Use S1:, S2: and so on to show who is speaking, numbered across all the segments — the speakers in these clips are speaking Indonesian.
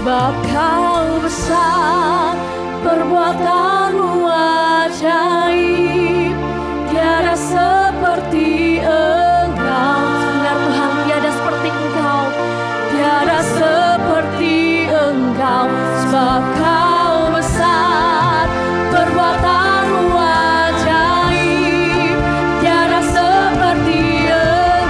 S1: Sebab kau besar, perbuatanmu ajaib, tiada seperti Engkau. Benar Tuhan, tiada seperti Engkau, tiada seperti Engkau. Sebab kau besar, perbuatanmu ajaib, tiada seperti Engkau.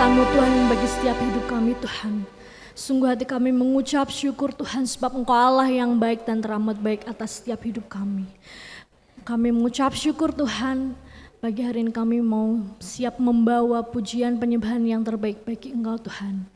S1: kebaikan-Mu Tuhan bagi setiap hidup kami Tuhan. Sungguh hati kami mengucap syukur Tuhan sebab Engkau Allah yang baik dan teramat baik atas setiap hidup kami. Kami mengucap syukur Tuhan, pagi hari ini kami mau siap membawa pujian penyembahan yang terbaik bagi Engkau Tuhan.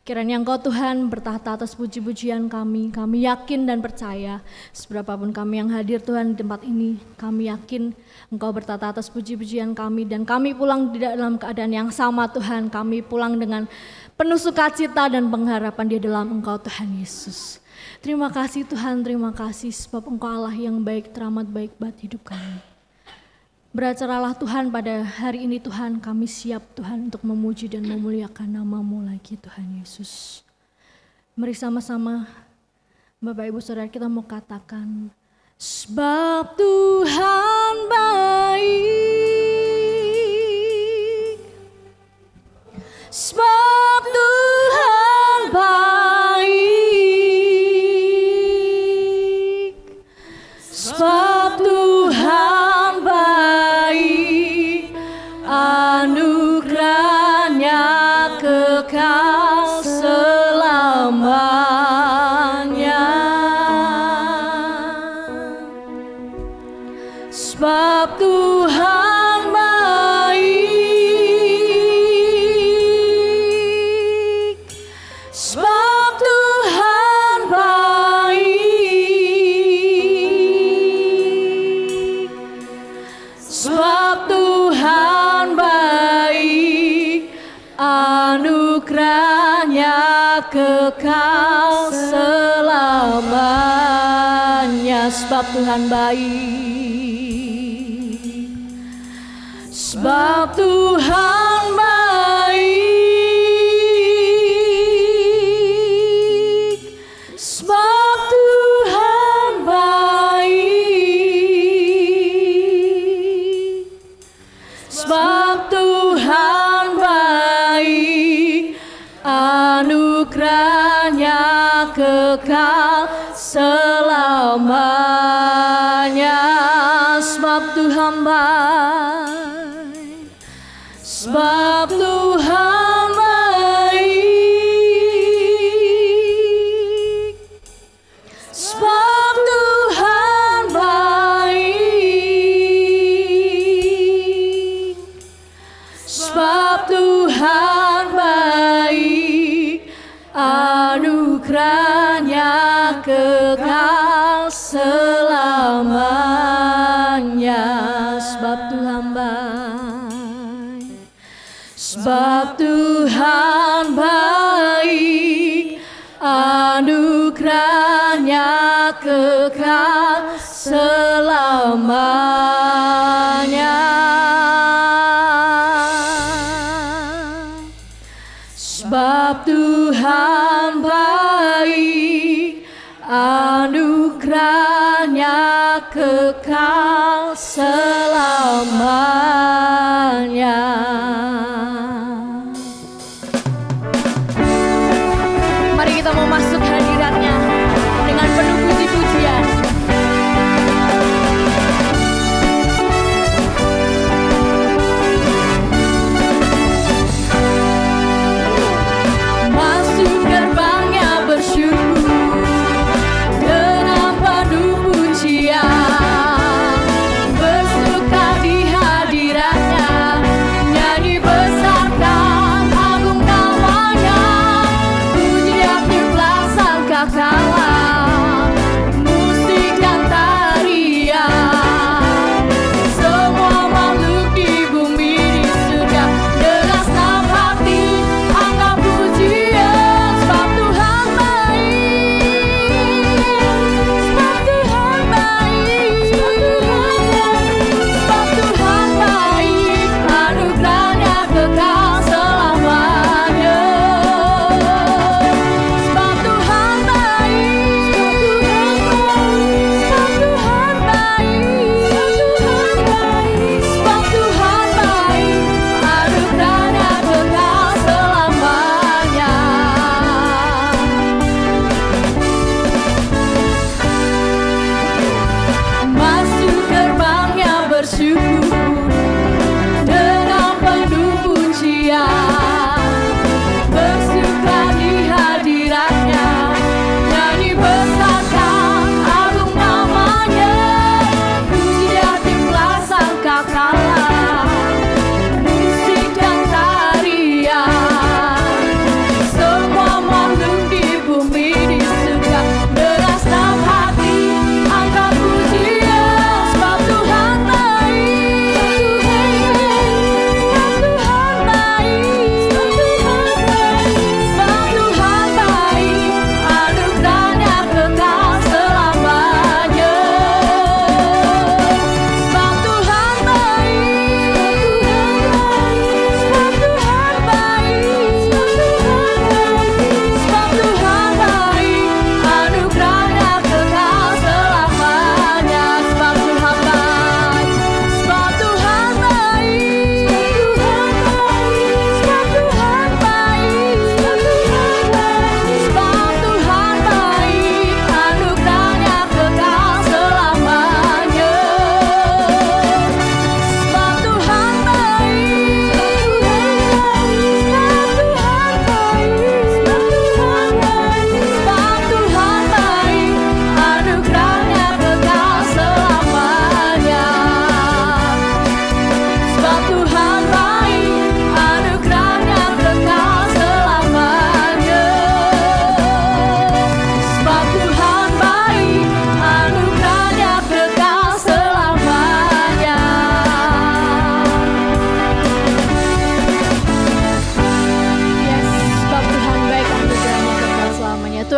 S1: Kiranya Engkau Tuhan bertahta atas puji-pujian kami yakin dan percaya seberapapun kami yang hadir Tuhan di tempat ini, kami yakin Engkau bertahta atas puji-pujian kami dan kami pulang tidak dalam keadaan yang sama Tuhan, kami pulang dengan penuh sukacita dan pengharapan di dalam Engkau Tuhan Yesus. Terima kasih Tuhan, terima kasih sebab Engkau Allah yang baik, teramat baik buat hidup kami. Beracaralah Tuhan pada hari ini Tuhan, kami siap Tuhan untuk memuji dan memuliakan nama-Mu lagi Tuhan Yesus. Mari sama-sama Bapak Ibu Saudara kita mau katakan, sebab Tuhan baik, sebab Tuhan baik, sebab Tuhan baik, anugerahnya kekal selamanya. Sebab Tuhan baik, sebab Tuhan baik, sebab Tuhan baik, anugerahnya kekal selamanya. Sebab Tuhan baik, sebab Tuhan baik, sebab Tuhan baik, sebab Tuhan baik, anugerahnya kekal selamanya. Sebab Tuhan baik, sebab Tuhan baik, sebab Tuhan baik, sebab Tuhan baik, anugerahnya kekal selamanya. Sebab Tuhan baik, sebab Tuhan baik, anugerahnya kekal selamanya. Sebab Tuhan baik, anugerahnya kekal selamanya. Mari kita mau masuk hadiratnya dengan penuh puji-pujian. Masuk gerbangnya bersyukur dengan penuh pujian, bersuka di hadiratnya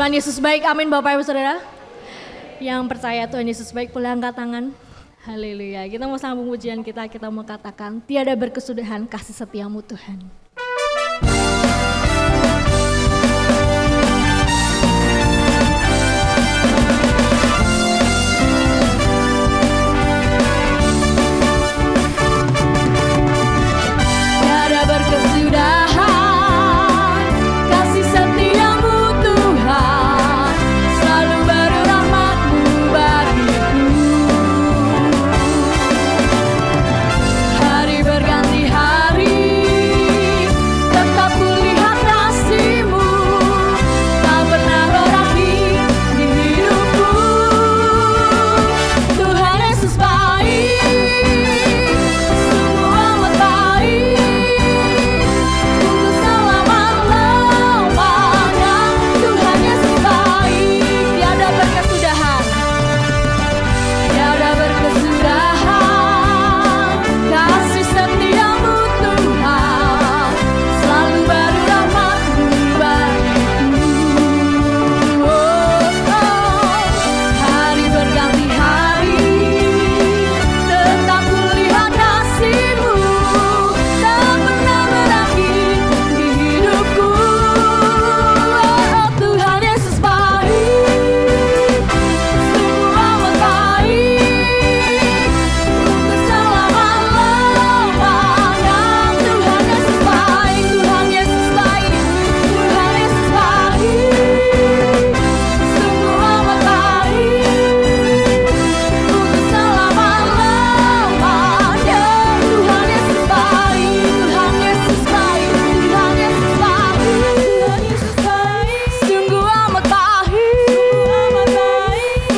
S1: Tuhan Yesus baik, amin Bapak Ibu Saudara. Yang percaya Tuhan Yesus baik boleh angkat tangan. Haleluya. Kita mau sambung pujian kita mau katakan tiada berkesudahan kasih setiamu Tuhan. Tiada berkesudahan kasih setiamu Tuhan, selalu baru rahmat-Mu bagiku. Hari berganti hari, tetap kulihat kasih-Mu, tak pernah berakhir di hidupku. Tuhan Yesus baik, sungguh amat baik, untuk selama-lamanya. Tuhan Yesus baik, tiada berkesudahan, tiada berkesudahan kasih setiamu Tuhan, selalu baru rahmat-Mu bagiku. Hari berganti hari, tetap kulihat kasih-Mu, tak pernah berakhir di hidupku. Tuhan Yesus baik, sungguh amat baik, untuk selama-lamanya. Tuhan Yesus baik, Tuhan Yesus baik, Tuhan Yesus baik, sungguh amat baik, untuk selama-lamanya. Tuhan Yesus baik, Tuhan Yesus baik, Tuhan Yesus baik, Tuhan Yesus baik, sungguh amat baik,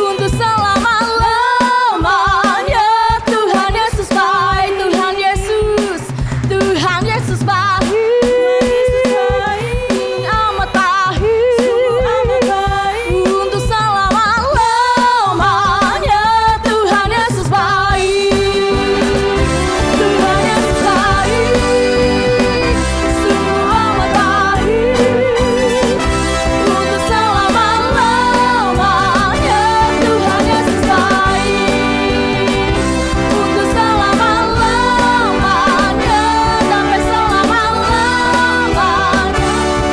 S1: untuk selama-lamanya. Tuhan Yesus baik, Tuhan Yesus, Tuhan Yesus baik, amat baik, untuk selama-lamanya. Tuhan Yesus baik, Tuhan Yesus baik, sungguh amat baik, untuk selama-lamanya. Tuhan Yesus baik, untuk selama-lamanya, sampai selama-lamanya,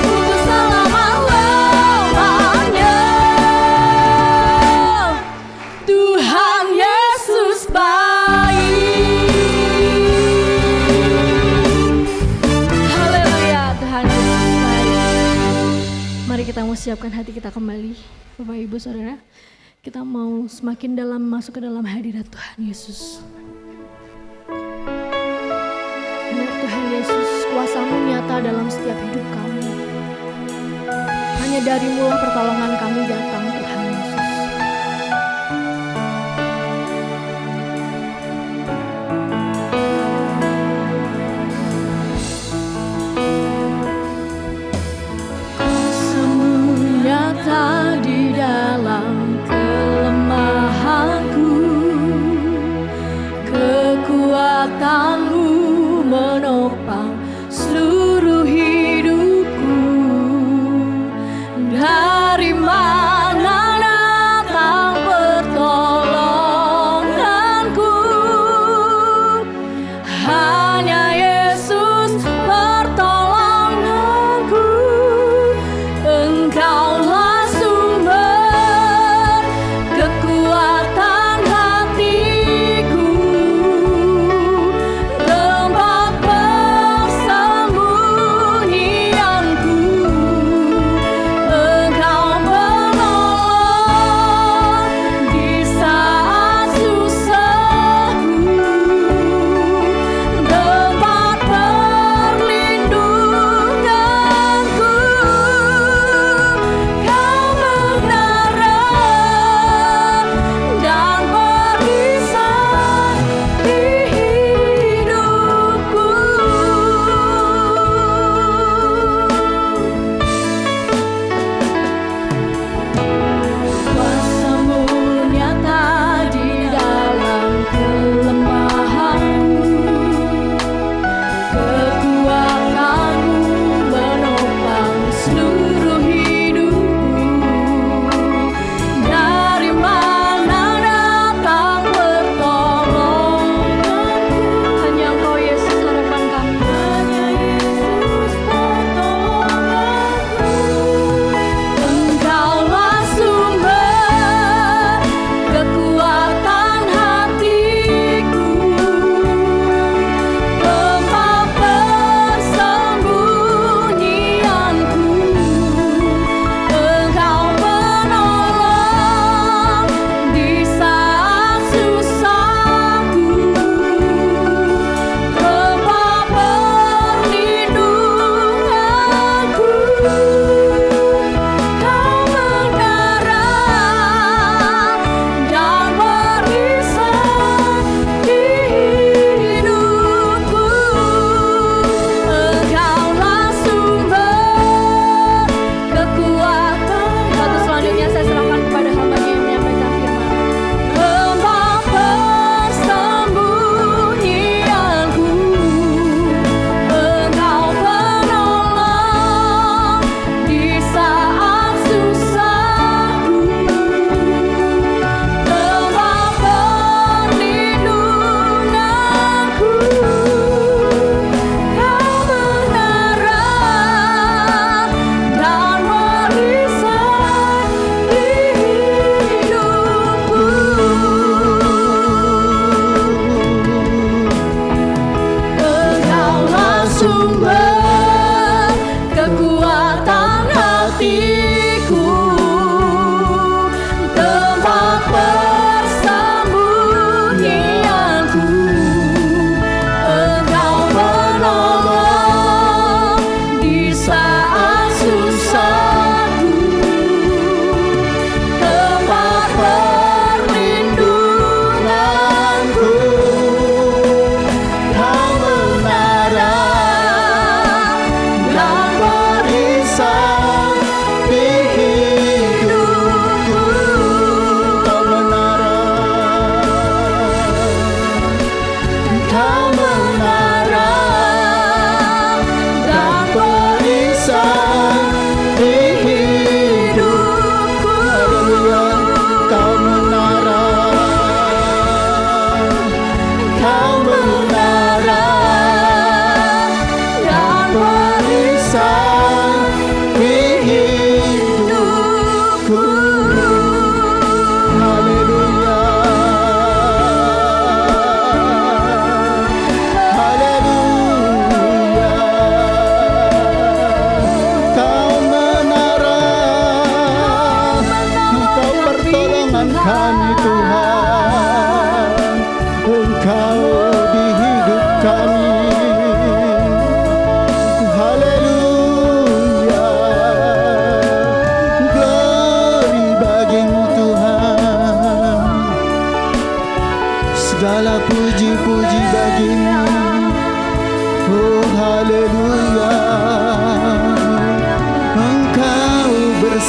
S1: untuk selama-lamanya. Tuhan Yesus baik. Haleluya, Tuhan Yesus baik. Mari kita mau siapkan hati kita kembali, Bapak Ibu Saudara. Kita mau semakin dalam masuk ke dalam hadirat Tuhan Yesus. Benar Tuhan Yesus, kuasa-Mu nyata dalam setiap hidup kami. Hanya dari-Mu lah pertolongan kami datang, Tuhan Yesus. Kuasa-Mu nyata di dalam kelemahanku, kekuatan-Mu menopang seluruh hidupku. Dari mana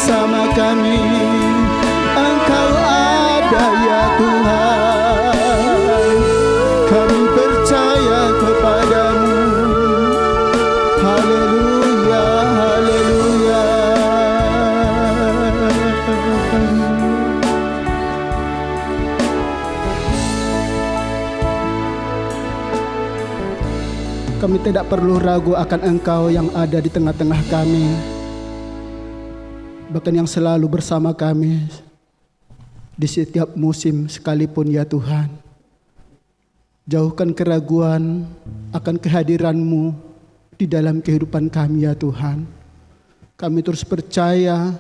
S2: bersama kami. Engkau ada ya Tuhan, kami percaya kepadamu. Haleluya, haleluya. Kami tidak perlu ragu akan Engkau yang ada di tengah-tengah kami, bahkan yang selalu bersama kami di setiap musim sekalipun ya Tuhan. Jauhkan keraguan akan kehadiran-Mu di dalam kehidupan kami ya Tuhan. Kami terus percaya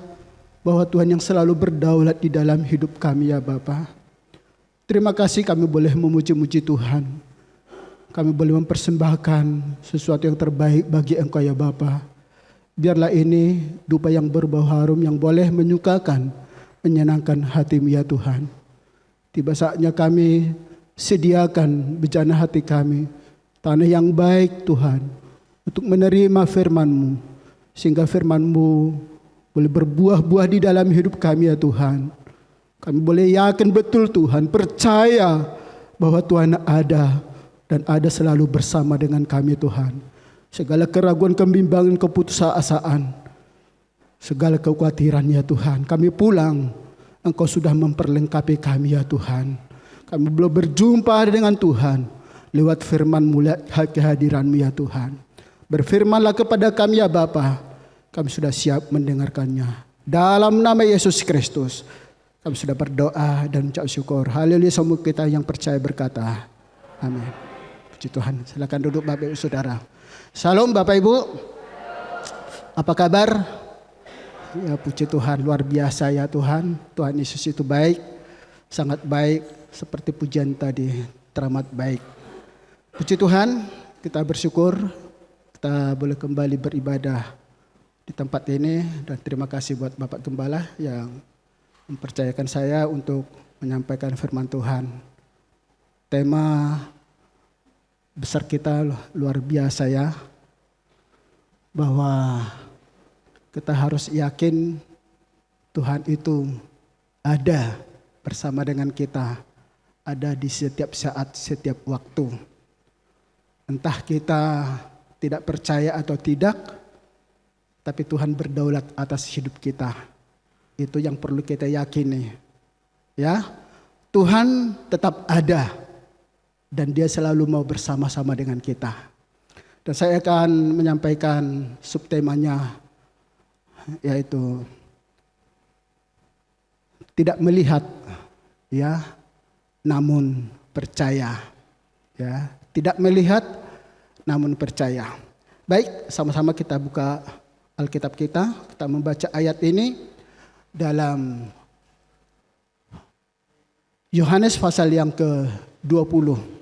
S2: bahwa Tuhan yang selalu berdaulat di dalam hidup kami ya Bapa. Terima kasih kami boleh memuji-muji Tuhan. Kami boleh mempersembahkan sesuatu yang terbaik bagi Engkau ya Bapa. Biarlah ini dupa yang berbau harum yang boleh menyukakan, menyenangkan hati-Mu ya Tuhan. Tiba saatnya kami sediakan bejana hati kami, tanah yang baik Tuhan, untuk menerima firman-Mu, sehingga firman-Mu boleh berbuah-buah di dalam hidup kami ya Tuhan. Kami boleh yakin betul Tuhan, percaya bahwa Tuhan ada dan ada selalu bersama dengan kami Tuhan. Segala keraguan, kebimbangan, keputusasaan, segala kekhawatiran ya Tuhan, kami pulang, Engkau sudah memperlengkapi kami ya Tuhan. Kami belum berjumpa dengan Tuhan lewat firman-Mu, kehadiran-Mu ya Tuhan. Berfirmanlah kepada kami ya Bapa, kami sudah siap mendengarkannya. Dalam nama Yesus Kristus kami sudah berdoa dan ucap syukur. Haleluya. Semua kita yang percaya berkata amin. Puji Tuhan. Silakan duduk Bapak Ibu Saudara. Salam Bapak Ibu. Apa kabar? Ya puji Tuhan, luar biasa ya Tuhan. Tuhan Yesus itu baik, sangat baik, seperti pujian tadi, teramat baik. Puji Tuhan, kita bersyukur kita boleh kembali beribadah di tempat ini. Dan terima kasih buat Bapak Gembala yang mempercayakan saya untuk menyampaikan firman Tuhan. Tema besar kita luar biasa ya, bahwa kita harus yakin Tuhan itu ada bersama dengan kita, ada di setiap saat, setiap waktu. Entah kita tidak percaya atau tidak, tapi Tuhan berdaulat atas hidup kita. Itu yang perlu kita yakini. Ya, Tuhan tetap ada. Dan Dia selalu mau bersama-sama dengan kita. Dan saya akan menyampaikan subtemanya, yaitu tidak melihat, ya, namun percaya. Ya, tidak melihat, namun percaya. Baik, sama-sama kita buka Alkitab kita membaca ayat ini dalam Yohanes pasal yang ke-20.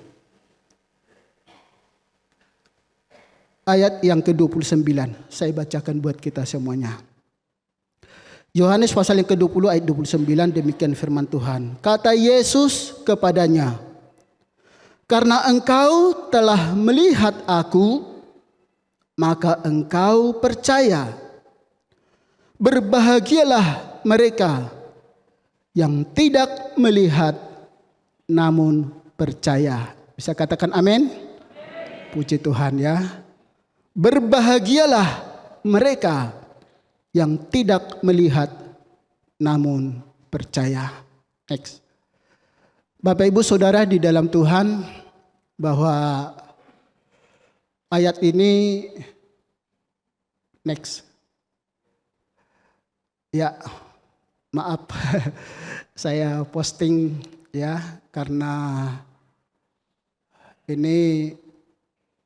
S2: Ayat yang ke-29, saya bacakan buat kita semuanya. Yohanes pasal yang ke-20 ayat 29, demikian firman Tuhan. Kata Yesus kepadanya, karena engkau telah melihat aku, maka engkau percaya. Berbahagialah mereka yang tidak melihat namun percaya. Bisa katakan amin? Puji Tuhan ya. Berbahagialah mereka yang tidak melihat namun percaya. Next. Bapak Ibu Saudara di dalam Tuhan, bahwa ayat ini next. Ya, maaf saya posting ya, karena ini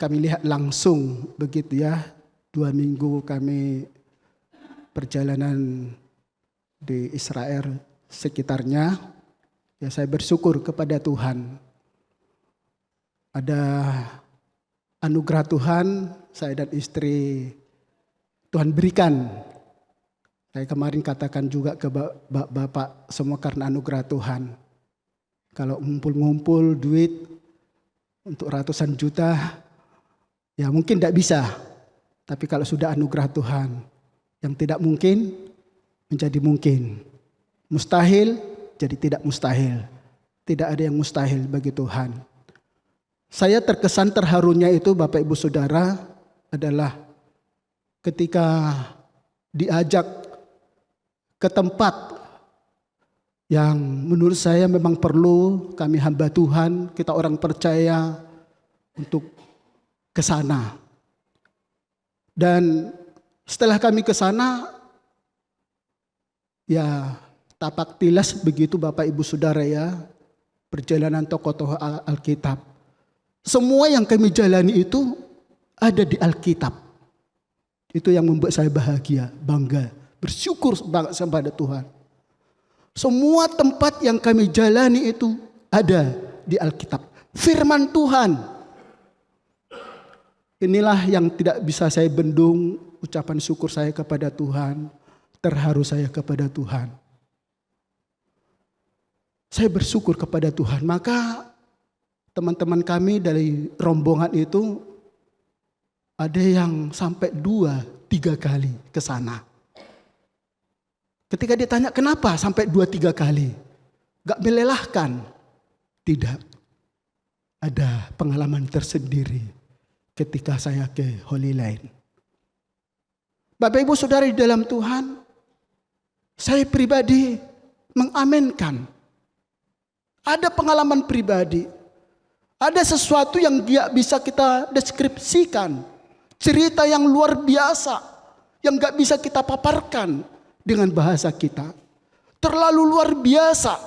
S2: kami lihat langsung begitu ya. 2 minggu kami perjalanan di Israel sekitarnya. Ya, saya bersyukur kepada Tuhan. Ada anugerah Tuhan, saya dan istri Tuhan berikan. Saya kemarin katakan juga ke Bapak, semua karena anugerah Tuhan. Kalau ngumpul-ngumpul duit untuk ratusan juta, ya mungkin tidak bisa. Tapi kalau sudah anugerah Tuhan, yang tidak mungkin menjadi mungkin. Mustahil jadi tidak mustahil. Tidak ada yang mustahil bagi Tuhan. Saya terkesan terharunya itu Bapak Ibu Saudara adalah ketika diajak ke tempat yang menurut saya memang perlu kami hamba Tuhan, kita orang percaya untuk ke sana. Dan setelah kami ke sana, ya tapak tilas begitu Bapak Ibu Saudara ya, perjalanan tokoh-tokoh Alkitab. Semua yang kami jalani itu ada di Alkitab. Itu yang membuat saya bahagia, bangga, bersyukur banget kepada Tuhan. Semua tempat yang kami jalani itu ada di Alkitab. Firman Tuhan. Inilah yang tidak bisa saya bendung ucapan syukur saya kepada Tuhan. Terharu saya kepada Tuhan. Saya bersyukur kepada Tuhan. Maka teman-teman kami dari rombongan itu ada yang sampai 2-3 kali ke sana. Ketika ditanya kenapa sampai 2-3 kali? Gak melelahkan. Tidak. Ada pengalaman tersendiri ketika saya ke Holy Land. Bapak Ibu Saudara di dalam Tuhan, saya pribadi mengaminkan. Ada pengalaman pribadi. Ada sesuatu yang tidak bisa kita deskripsikan. Cerita yang luar biasa. Yang gak bisa kita paparkan dengan bahasa kita. Terlalu luar biasa.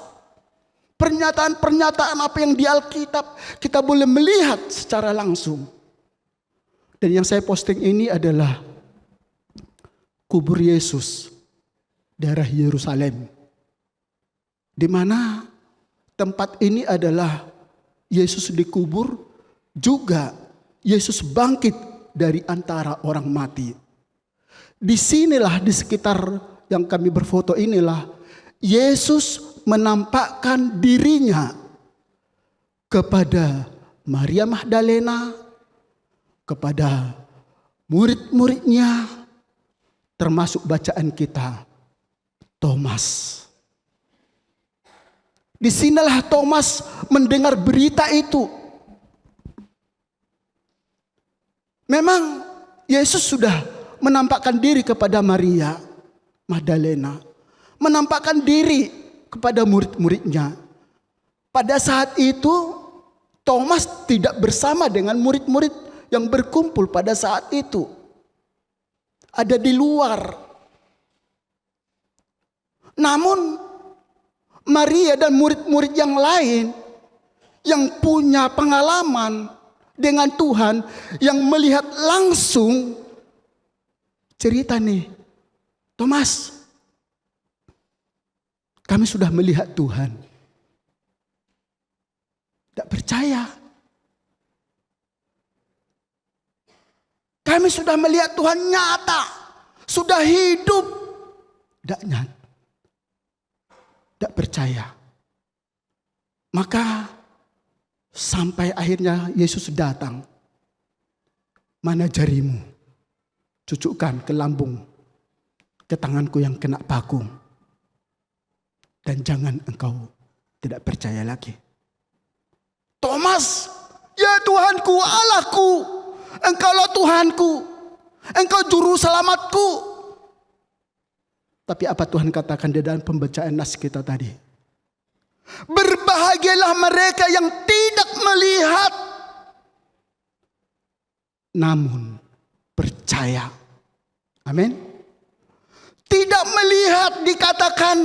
S2: Pernyataan-pernyataan apa yang di Alkitab kita boleh melihat secara langsung. Dan yang saya posting ini adalah kubur Yesus, daerah Yerusalem. Di mana tempat ini adalah Yesus dikubur, juga Yesus bangkit dari antara orang mati. Disinilah di sekitar yang kami berfoto inilah Yesus menampakkan dirinya kepada Maria Magdalena, kepada murid-muridnya, termasuk bacaan kita, Thomas. Disinilah Thomas mendengar berita itu. Memang Yesus sudah menampakkan diri kepada Maria Magdalena, menampakkan diri kepada murid-muridnya. Pada saat itu Thomas tidak bersama dengan murid-murid yang berkumpul pada saat itu. Ada di luar. Namun Maria dan murid-murid yang lain yang punya pengalaman dengan Tuhan, yang melihat langsung cerita nih, Thomas, kami sudah melihat Tuhan. Tidak percaya. Kami sudah melihat Tuhan nyata, sudah hidup. Tidak nyata. Tidak percaya. Maka sampai akhirnya Yesus datang. Mana jarimu? Cucukkan ke lambung, ke tanganku yang kena paku. Dan jangan engkau tidak percaya lagi. Thomas, ya Tuhanku, Allahku, Engkaulah Tuhanku, Engkau juru selamatku. Tapi apa Tuhan katakan di dalam pembacaan nas kita tadi? Berbahagialah mereka yang tidak melihat, namun percaya. Amin. Tidak melihat dikatakan,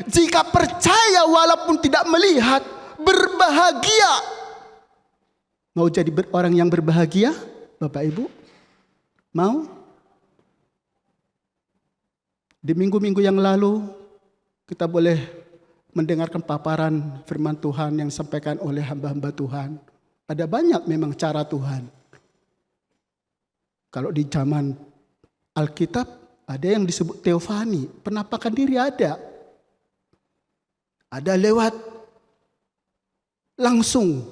S2: jika percaya walaupun tidak melihat, berbahagia. Mau jadi orang yang berbahagia, Bapak Ibu? Mau? Di minggu-minggu yang lalu kita boleh mendengarkan paparan firman Tuhan yang disampaikan oleh hamba-hamba Tuhan. Ada banyak memang cara Tuhan. Kalau di zaman Alkitab ada yang disebut teofani, penampakan diri ada. Ada lewat langsung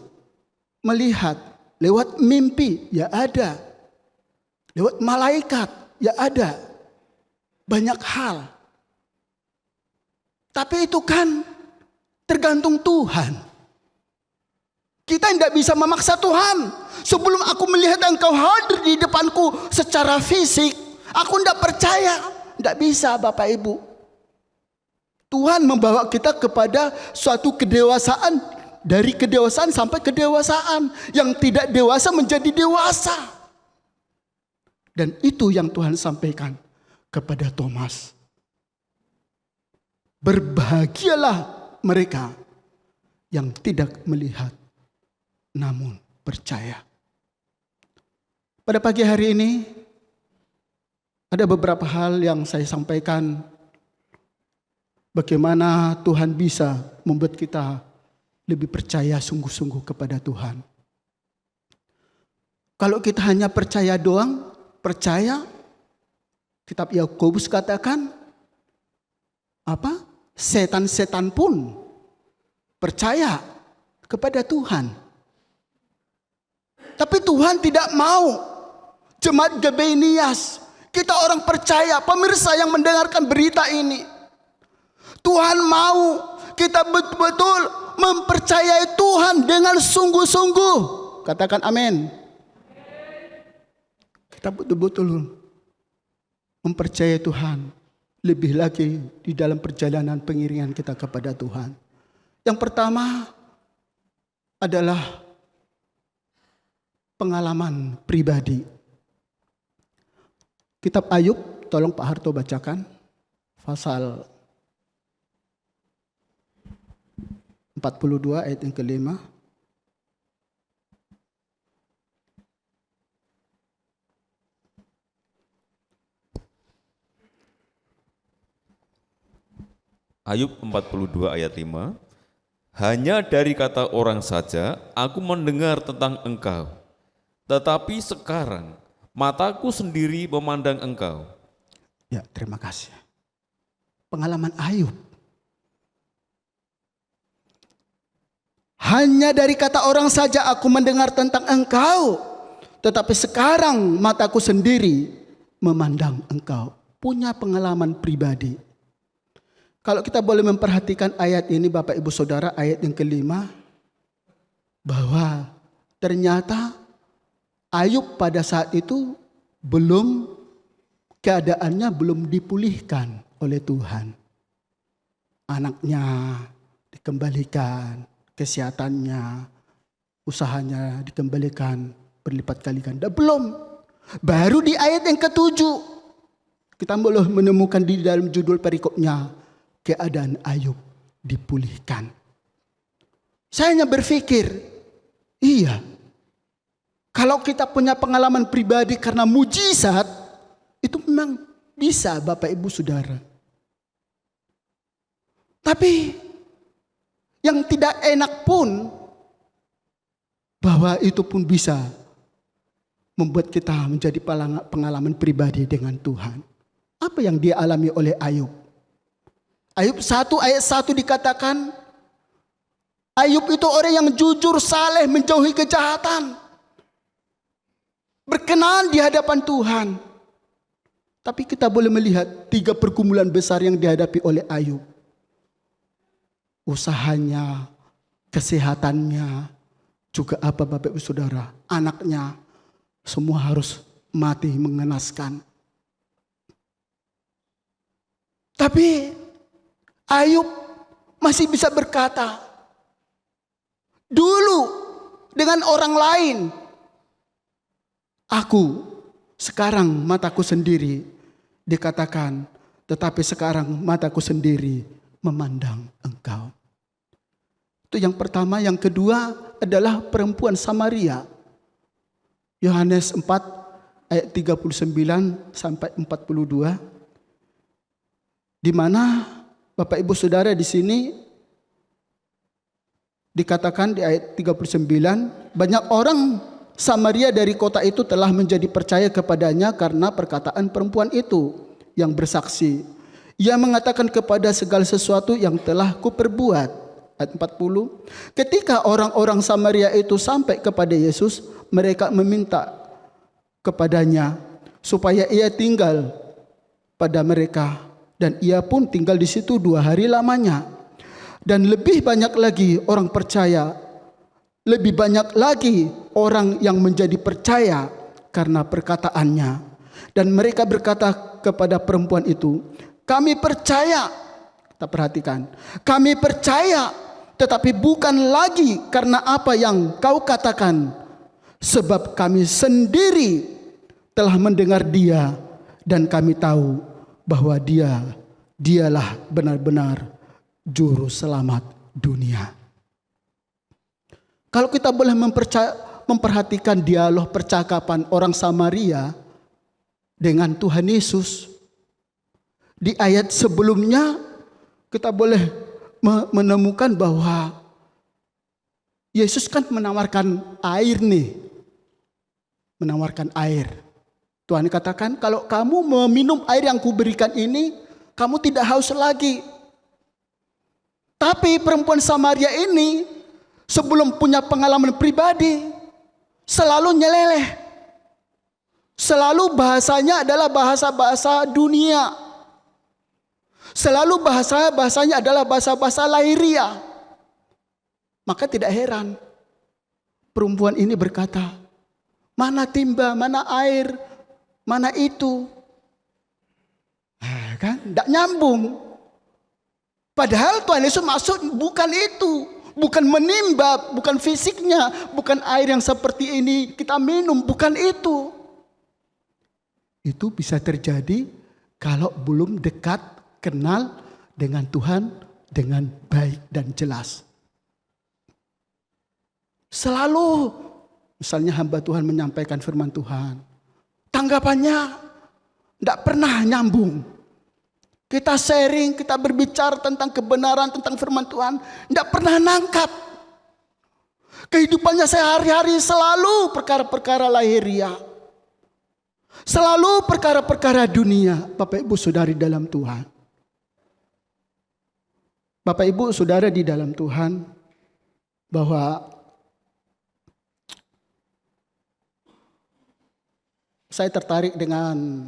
S2: melihat, lewat mimpi ya ada. Lewat malaikat ya ada. Banyak hal. Tapi itu kan tergantung Tuhan. Kita tidak bisa memaksa Tuhan. Sebelum aku melihat Engkau hadir di depanku secara fisik, aku tidak percaya. Tidak bisa Bapak Ibu. Tuhan membawa kita kepada suatu kedewasaan. Dari kedewasaan sampai kedewasaan. Yang tidak dewasa menjadi dewasa. Dan itu yang Tuhan sampaikan kepada Thomas. Berbahagialah mereka yang tidak melihat namun percaya. Pada pagi hari ini ada beberapa hal yang saya sampaikan. Bagaimana Tuhan bisa membuat kita lebih percaya sungguh-sungguh kepada Tuhan. Kalau kita hanya percaya doang, percaya, kitab Yakobus katakan, setan-setan pun percaya kepada Tuhan. Tapi Tuhan tidak mau jemaat Gebenias, kita orang percaya, pemirsa yang mendengarkan berita ini, Tuhan mau kita betul-betul mempercayai Tuhan dengan sungguh-sungguh. Katakan amin. Kita betul-betul mempercayai Tuhan. Lebih lagi di dalam perjalanan pengiringan kita kepada Tuhan. Yang pertama adalah pengalaman pribadi. Kitab Ayub, tolong Pak Harto bacakan. Pasal 42 ayat yang kelima.
S3: Ayub 42 ayat 5. Hanya dari kata orang saja aku mendengar tentang Engkau, tetapi sekarang mataku sendiri memandang Engkau.
S2: Ya, terima kasih. Pengalaman Ayub. Hanya dari kata orang saja aku mendengar tentang Engkau, tetapi sekarang mataku sendiri memandang Engkau. Punya pengalaman pribadi. Kalau kita boleh memperhatikan ayat ini Bapak Ibu Saudara, ayat yang kelima, bahwa ternyata Ayub pada saat itu keadaannya belum dipulihkan oleh Tuhan. Anaknya dikembalikan, kesehatannya, usahanya dikembalikan berlipat kali ganda. Belum. Baru di ayat yang ketujuh kita boleh menemukan di dalam judul perikopnya, keadaan Ayub dipulihkan. Saya hanya berpikir, iya, kalau kita punya pengalaman pribadi karena mujizat, itu memang bisa Bapak Ibu Saudara. Tapi yang tidak enak pun, bahwa itu pun bisa membuat kita menjadi pengalaman pribadi dengan Tuhan. Apa yang dia alami oleh Ayub? Ayub 1 ayat 1 dikatakan, Ayub itu orang yang jujur, saleh, menjauhi kejahatan, berkenan di hadapan Tuhan. Tapi kita boleh melihat 3 pergumulan besar yang dihadapi oleh Ayub. Usahanya, kesehatannya, juga apa Bapak Ibu Saudara, anaknya, semua harus mati mengenaskan. Tapi Ayub masih bisa berkata, dulu dengan orang lain, aku, sekarang mataku sendiri, dikatakan, tetapi sekarang mataku sendiri memandang Engkau. Itu yang pertama. Yang kedua adalah perempuan Samaria. Yohanes 4 ayat 39 sampai 42. Di mana Bapak Ibu Saudara di sini dikatakan di ayat 39, banyak orang Samaria dari kota itu telah menjadi percaya kepadanya karena perkataan perempuan itu yang bersaksi. Ia mengatakan kepada segala sesuatu yang telah kuperbuat. Ayat 40. Ketika orang-orang Samaria itu sampai kepada Yesus, mereka meminta kepadanya supaya ia tinggal pada mereka Dan ia pun tinggal di situ 2 hari lamanya. Dan lebih banyak lagi orang percaya, lebih banyak lagi orang yang menjadi percaya karena perkataannya. Dan mereka berkata kepada perempuan itu, kami percaya, kita perhatikan, kami percaya, tetapi bukan lagi karena apa yang kau katakan, sebab kami sendiri telah mendengar dia dan kami tahu bahwa dialah benar-benar juru selamat dunia. Kalau kita boleh memperhatikan dialog percakapan orang Samaria dengan Tuhan Yesus, di ayat sebelumnya kita boleh menemukan bahwa Yesus kan menawarkan air nih. Menawarkan air. Tuhan katakan, kalau kamu meminum air yang kuberikan ini, kamu tidak haus lagi. Tapi perempuan Samaria ini sebelum punya pengalaman pribadi, selalu nyeleleh. Selalu bahasanya adalah bahasa-bahasa dunia. Selalu bahasanya adalah bahasa-bahasa lahiriah. Maka tidak heran perempuan ini berkata, mana timba, mana air, mana itu. Kan? Tidak nyambung. Padahal Tuhan Yesus maksud bukan itu. Bukan menimba, bukan fisiknya, bukan air yang seperti ini kita minum, bukan itu. Itu bisa terjadi kalau belum dekat kenal dengan Tuhan dengan baik dan jelas. Selalu misalnya hamba Tuhan menyampaikan firman Tuhan, tanggapannya tidak pernah nyambung. Kita sharing, kita berbicara tentang kebenaran, tentang firman Tuhan, tidak pernah nangkap. Kehidupannya sehari-hari selalu perkara-perkara lahiriah. Selalu perkara-perkara dunia, Bapak Ibu Saudari dalam Tuhan. Bapak Ibu Saudara di dalam Tuhan, bahwa saya tertarik dengan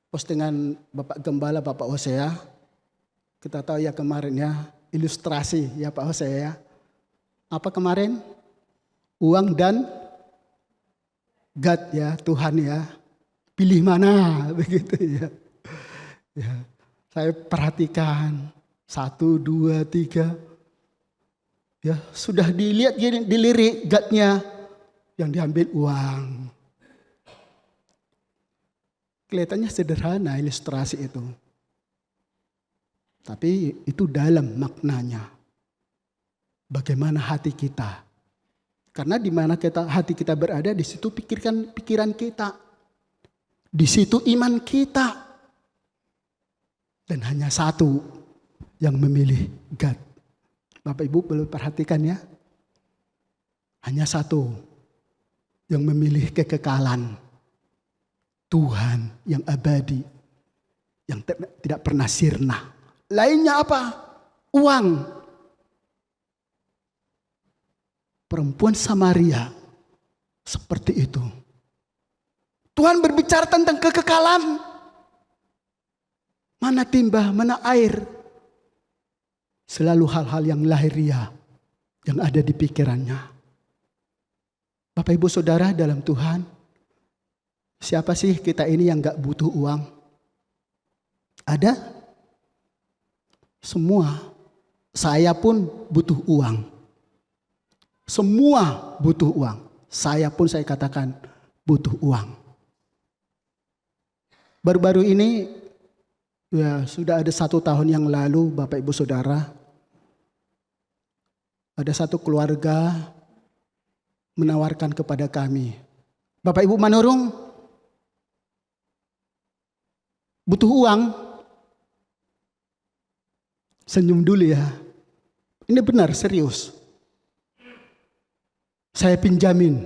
S2: postingan Bapak Gembala, Bapak Hosea. Kita tahu ya kemarin ya, ilustrasi ya Pak Hosea ya. Apa kemarin? Uang dan God ya, Tuhan ya. Pilih mana begitu ya. Ya. Saya perhatikan 1, 2, 3. Ya, sudah dilihat dilirik God-nya yang diambil uang. Kelihatannya sederhana ilustrasi itu. Tapi itu dalam maknanya. Bagaimana hati kita. Karena di mana hati kita berada, di situ pikiran kita. Di situ iman kita. Dan hanya satu yang memilih God. Bapak Ibu perlu perhatikan ya. Hanya satu yang memilih kekekalan. Tuhan yang abadi, yang tidak pernah sirna. Lainnya apa? Uang. Perempuan Samaria seperti itu. Tuhan berbicara tentang kekekalan. Mana timba, mana air. Selalu hal-hal yang lahiriah yang ada di pikirannya. Bapak Ibu Saudara dalam Tuhan, siapa sih kita ini yang gak butuh uang? Ada? Semua. Saya pun butuh uang. Semua butuh uang. Saya pun saya katakan butuh uang. Baru-baru ini, ya sudah ada 1 tahun yang lalu Bapak Ibu Saudara, ada satu keluarga menawarkan kepada kami, Bapak Ibu Manurung, butuh uang. Senyum dulu ya. Ini benar, serius. Saya pinjamin.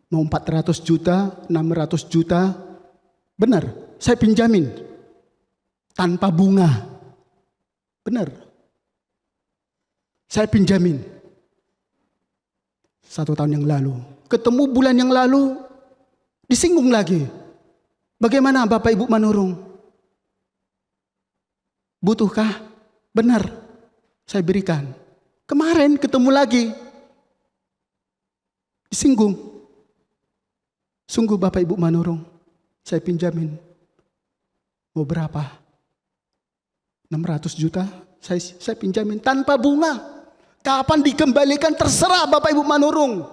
S2: Mau 400 juta, 600 juta. Benar, saya pinjamin. Tanpa bunga. Benar. Saya pinjamin. 1 tahun yang lalu. Ketemu bulan yang lalu, disinggung lagi. Bagaimana Bapak Ibu Manurung? Butuhkah? Benar, saya berikan. Kemarin ketemu lagi, disinggung. Sungguh Bapak Ibu Manurung, saya pinjamin. Mau berapa? 600 juta saya pinjamin tanpa bunga. Kapan dikembalikan terserah Bapak Ibu Manurung.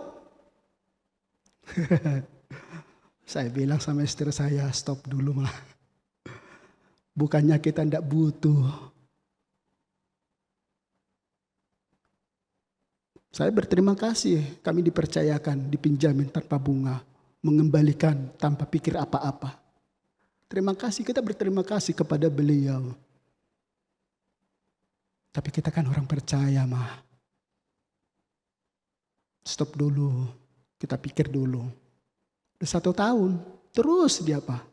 S2: Saya bilang sama istri saya, stop dulu mah. Bukannya kita tidak butuh. Saya berterima kasih kami dipercayakan, dipinjamin tanpa bunga, mengembalikan tanpa pikir apa-apa. Terima kasih, kita berterima kasih kepada beliau. Tapi kita kan orang percaya mah. Stop dulu, kita pikir dulu. Udah 1 tahun, terus dia apa?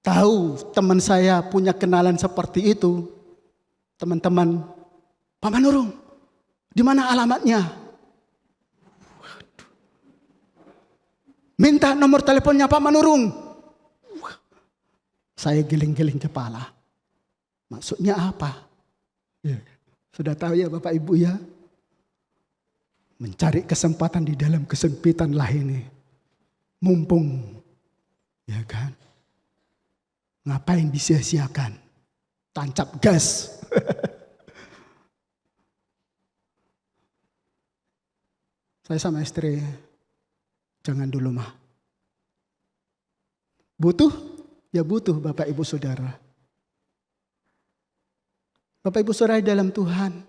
S2: Tahu teman saya punya kenalan seperti itu. Teman-teman, Pak Manurung, di mana alamatnya? Minta nomor teleponnya Pak Manurung. Saya giling-giling kepala. Maksudnya apa? Ya, sudah tahu ya Bapak Ibu ya. Mencari kesempatan di dalam kesempitan lah ini. Mumpung. Ya kan? Ngapain disia-siakan? Tancap gas. Saya sama istri, jangan dulu mah. Butuh? Ya butuh Bapak Ibu Saudara. Bapak Ibu Saudara dalam Tuhan,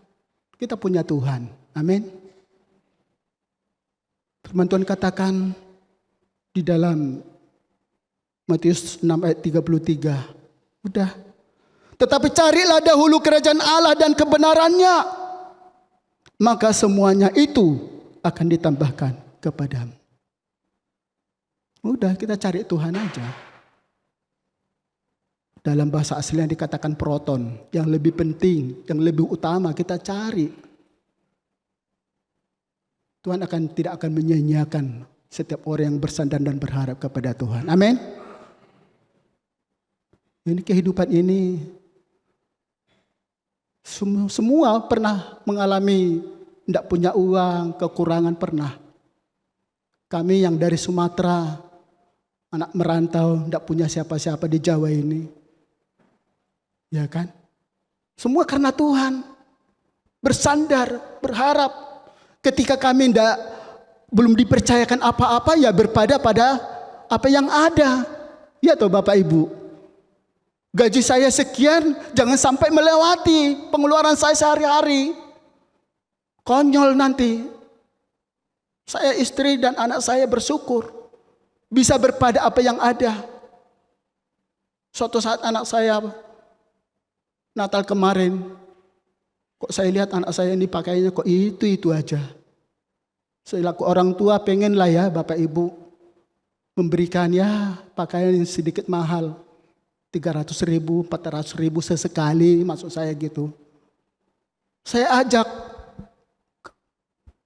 S2: kita punya Tuhan. Amin. Firman Tuhan katakan di dalam Matius 6 ayat 33. Udah. Tetapi carilah dahulu kerajaan Allah dan kebenarannya. Maka semuanya itu akan ditambahkan kepadamu. Udah, kita cari Tuhan aja. Dalam bahasa aslinya dikatakan proton. Yang lebih penting, yang lebih utama kita cari. Tuhan tidak akan menyanyiakan setiap orang yang bersandar dan berharap kepada Tuhan. Amin. Ini kehidupan ini semua pernah mengalami tidak punya uang, kekurangan pernah. Kami yang dari Sumatera, anak merantau, tidak punya siapa-siapa di Jawa ini. Ya kan? Semua karena Tuhan. Bersandar, berharap. Ketika kami belum dipercayakan apa-apa, ya berpada pada apa yang ada. Ya toh Bapak Ibu. Gaji saya sekian, jangan sampai melewati pengeluaran saya sehari-hari. Konyol nanti. Saya, istri dan anak saya bersyukur. Bisa berpada apa yang ada. Suatu saat anak saya Natal kemarin, kok saya lihat anak saya ini pakaiannya kok itu aja. Selaku orang tua pengen lah ya Bapak Ibu memberikan ya pakaian yang sedikit mahal. 300.000, 400.000 sesekali, maksud saya gitu. Saya ajak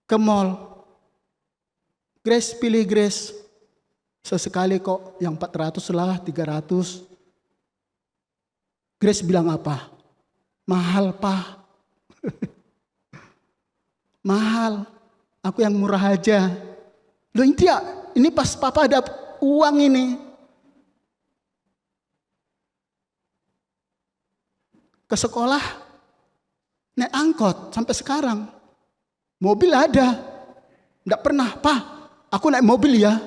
S2: ke mall. Grace, pilih Grace. Sesekali kok yang 400 lah, 300. Grace bilang apa? Mahal Pak. Mahal. Aku yang murah aja. Loh ini pas Papa ada uang ini. Ke sekolah naik angkot sampai sekarang. Mobil ada. Enggak pernah, Pak, aku naik mobil ya.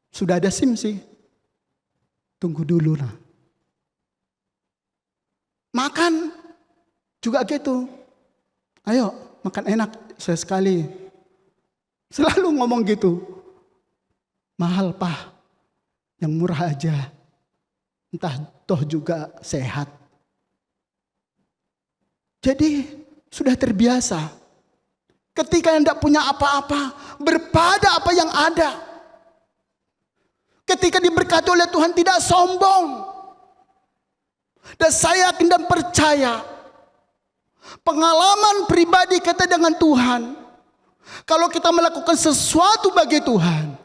S2: Sudah ada SIM sih. Tunggu dulu lah. Makan juga gitu. Ayo makan enak sesekali. Selalu ngomong gitu. Mahal Pak, yang murah aja. Entah toh juga sehat. Jadi sudah terbiasa. Ketika yang tidak punya apa-apa, berpada apa yang ada. Ketika diberkati oleh Tuhan tidak sombong. Dan saya yakin dan percaya, pengalaman pribadi kita dengan Tuhan, kalau kita melakukan sesuatu bagi Tuhan,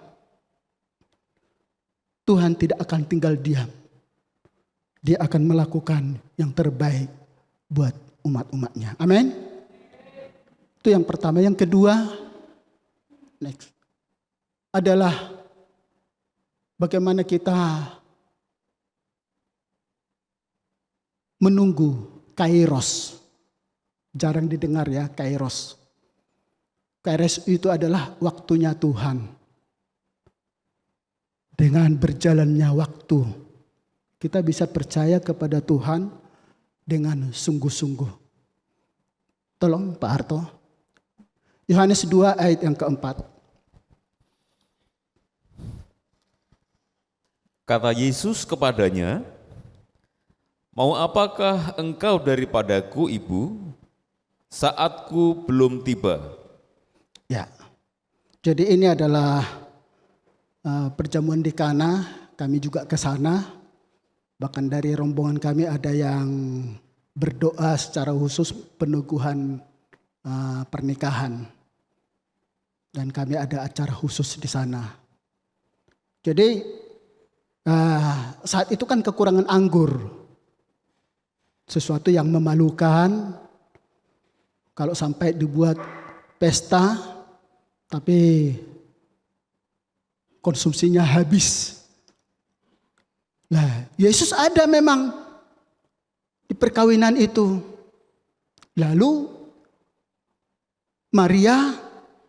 S2: Tuhan tidak akan tinggal diam. Dia akan melakukan yang terbaik buat umat-umatnya. Amin. Itu yang pertama. Yang kedua, next, adalah bagaimana kita menunggu kairos. Jarang didengar ya kairos. Kairos itu adalah waktunya Tuhan. Dengan berjalannya waktu, kita bisa percaya kepada Tuhan dengan sungguh-sungguh. Tolong Pak Harto. Yohanes 2 ayat yang keempat.
S3: Kata Yesus kepadanya, "Mau apakah engkau daripadaku, Ibu? Saatku belum tiba."
S2: Ya, jadi ini adalah perjamuan di Kana. Kami juga ke sana. Bahkan dari rombongan kami ada yang berdoa secara khusus peneguhan pernikahan. Dan kami ada acara khusus di sana. Jadi saat itu kan kekurangan anggur. Sesuatu yang memalukan kalau sampai dibuat pesta tapi konsumsinya habis. Nah, Yesus ada memang di perkawinan itu. Lalu Maria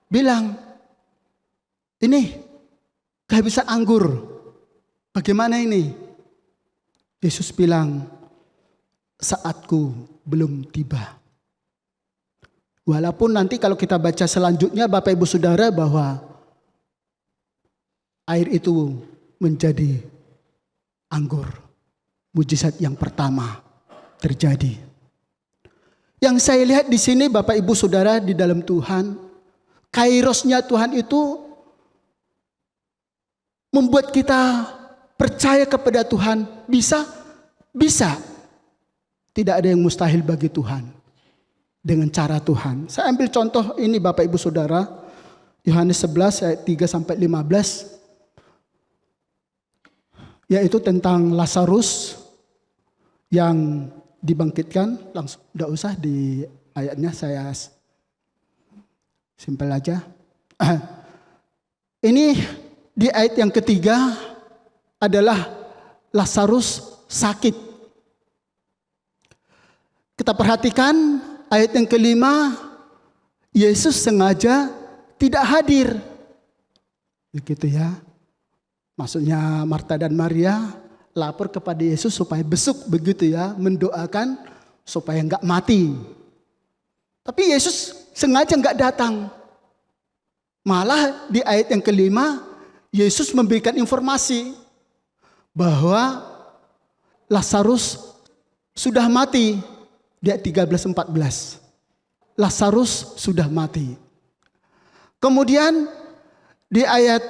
S2: bilang, "Ini kehabisan anggur. Bagaimana ini?" Yesus bilang, "Saatku belum tiba." Walaupun nanti kalau kita baca selanjutnya Bapak Ibu Saudara bahwa air itu menjadi anggur. Mujizat yang pertama terjadi. Yang saya lihat di sini Bapak Ibu Saudara di dalam Tuhan, kairosnya Tuhan itu membuat kita percaya kepada Tuhan. Bisa. Tidak ada yang mustahil bagi Tuhan dengan cara Tuhan. Saya ambil contoh ini Bapak Ibu Saudara, Yohanes 11 ayat 3 sampai 15. Yaitu tentang Lazarus yang dibangkitkan. Langsung, tidak usah di ayatnya, saya simpel aja. Ini di ayat yang ketiga adalah Lazarus sakit. Kita perhatikan ayat yang kelima, Yesus sengaja tidak hadir. Begitu ya. Maksudnya Marta dan Maria lapor kepada Yesus supaya besuk begitu ya. Mendoakan supaya enggak mati. Tapi Yesus sengaja enggak datang. Malah di ayat yang kelima Yesus memberikan informasi bahwa Lazarus sudah mati. Di ayat 13-14. Lazarus sudah mati. Kemudian di ayat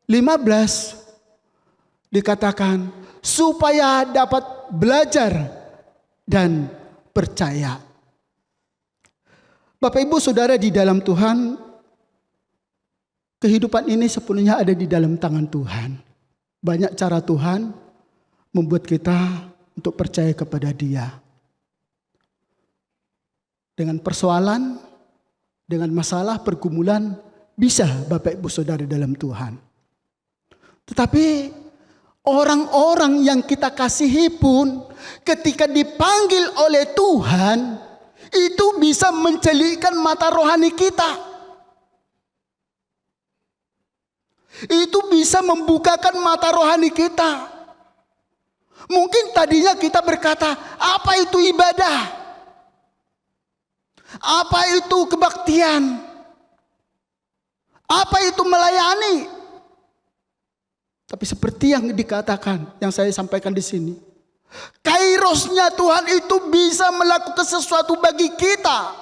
S2: 15 dikatakan supaya dapat belajar dan percaya. Bapak Ibu Saudara di dalam Tuhan, kehidupan ini sepenuhnya ada di dalam tangan Tuhan. Banyak cara Tuhan membuat kita untuk percaya kepada Dia. Dengan persoalan, dengan masalah, pergumulan, bisa Bapak Ibu Saudara dalam Tuhan. Tetapi orang-orang yang kita kasihi pun ketika dipanggil oleh Tuhan, itu bisa mencelikkan mata rohani kita. Itu bisa membukakan mata rohani kita. Mungkin tadinya kita berkata, apa itu ibadah? Apa itu kebaktian? Apa itu melayani? Tapi seperti yang dikatakan, yang saya sampaikan di sini, kairosnya Tuhan itu bisa melakukan sesuatu bagi kita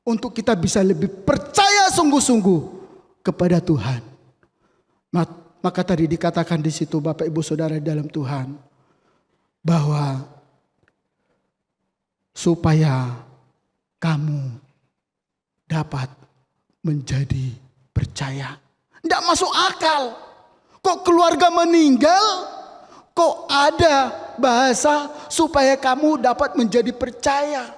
S2: untuk kita bisa lebih percaya sungguh-sungguh kepada Tuhan. Maka tadi dikatakan di situ Bapak Ibu Saudara dalam Tuhan bahwa supaya kamu dapat menjadi percaya. Tidak masuk akal. Kok keluarga meninggal, kok ada bahasa supaya kamu dapat menjadi percaya.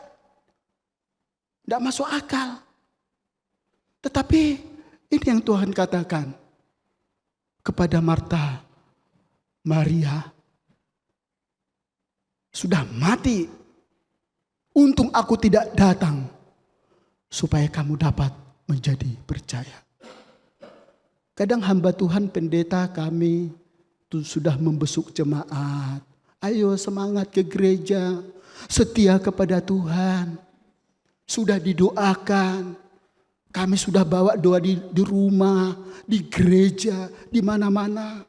S2: Tidak masuk akal. Tetapi ini yang Tuhan katakan kepada Marta, Maria, sudah mati. Untung aku tidak datang supaya kamu dapat menjadi percaya. Kadang hamba Tuhan, pendeta kami itu sudah membesuk jemaat. Ayo semangat ke gereja, setia kepada Tuhan. Sudah didoakan. Kami sudah bawa doa di rumah, di gereja, di mana-mana.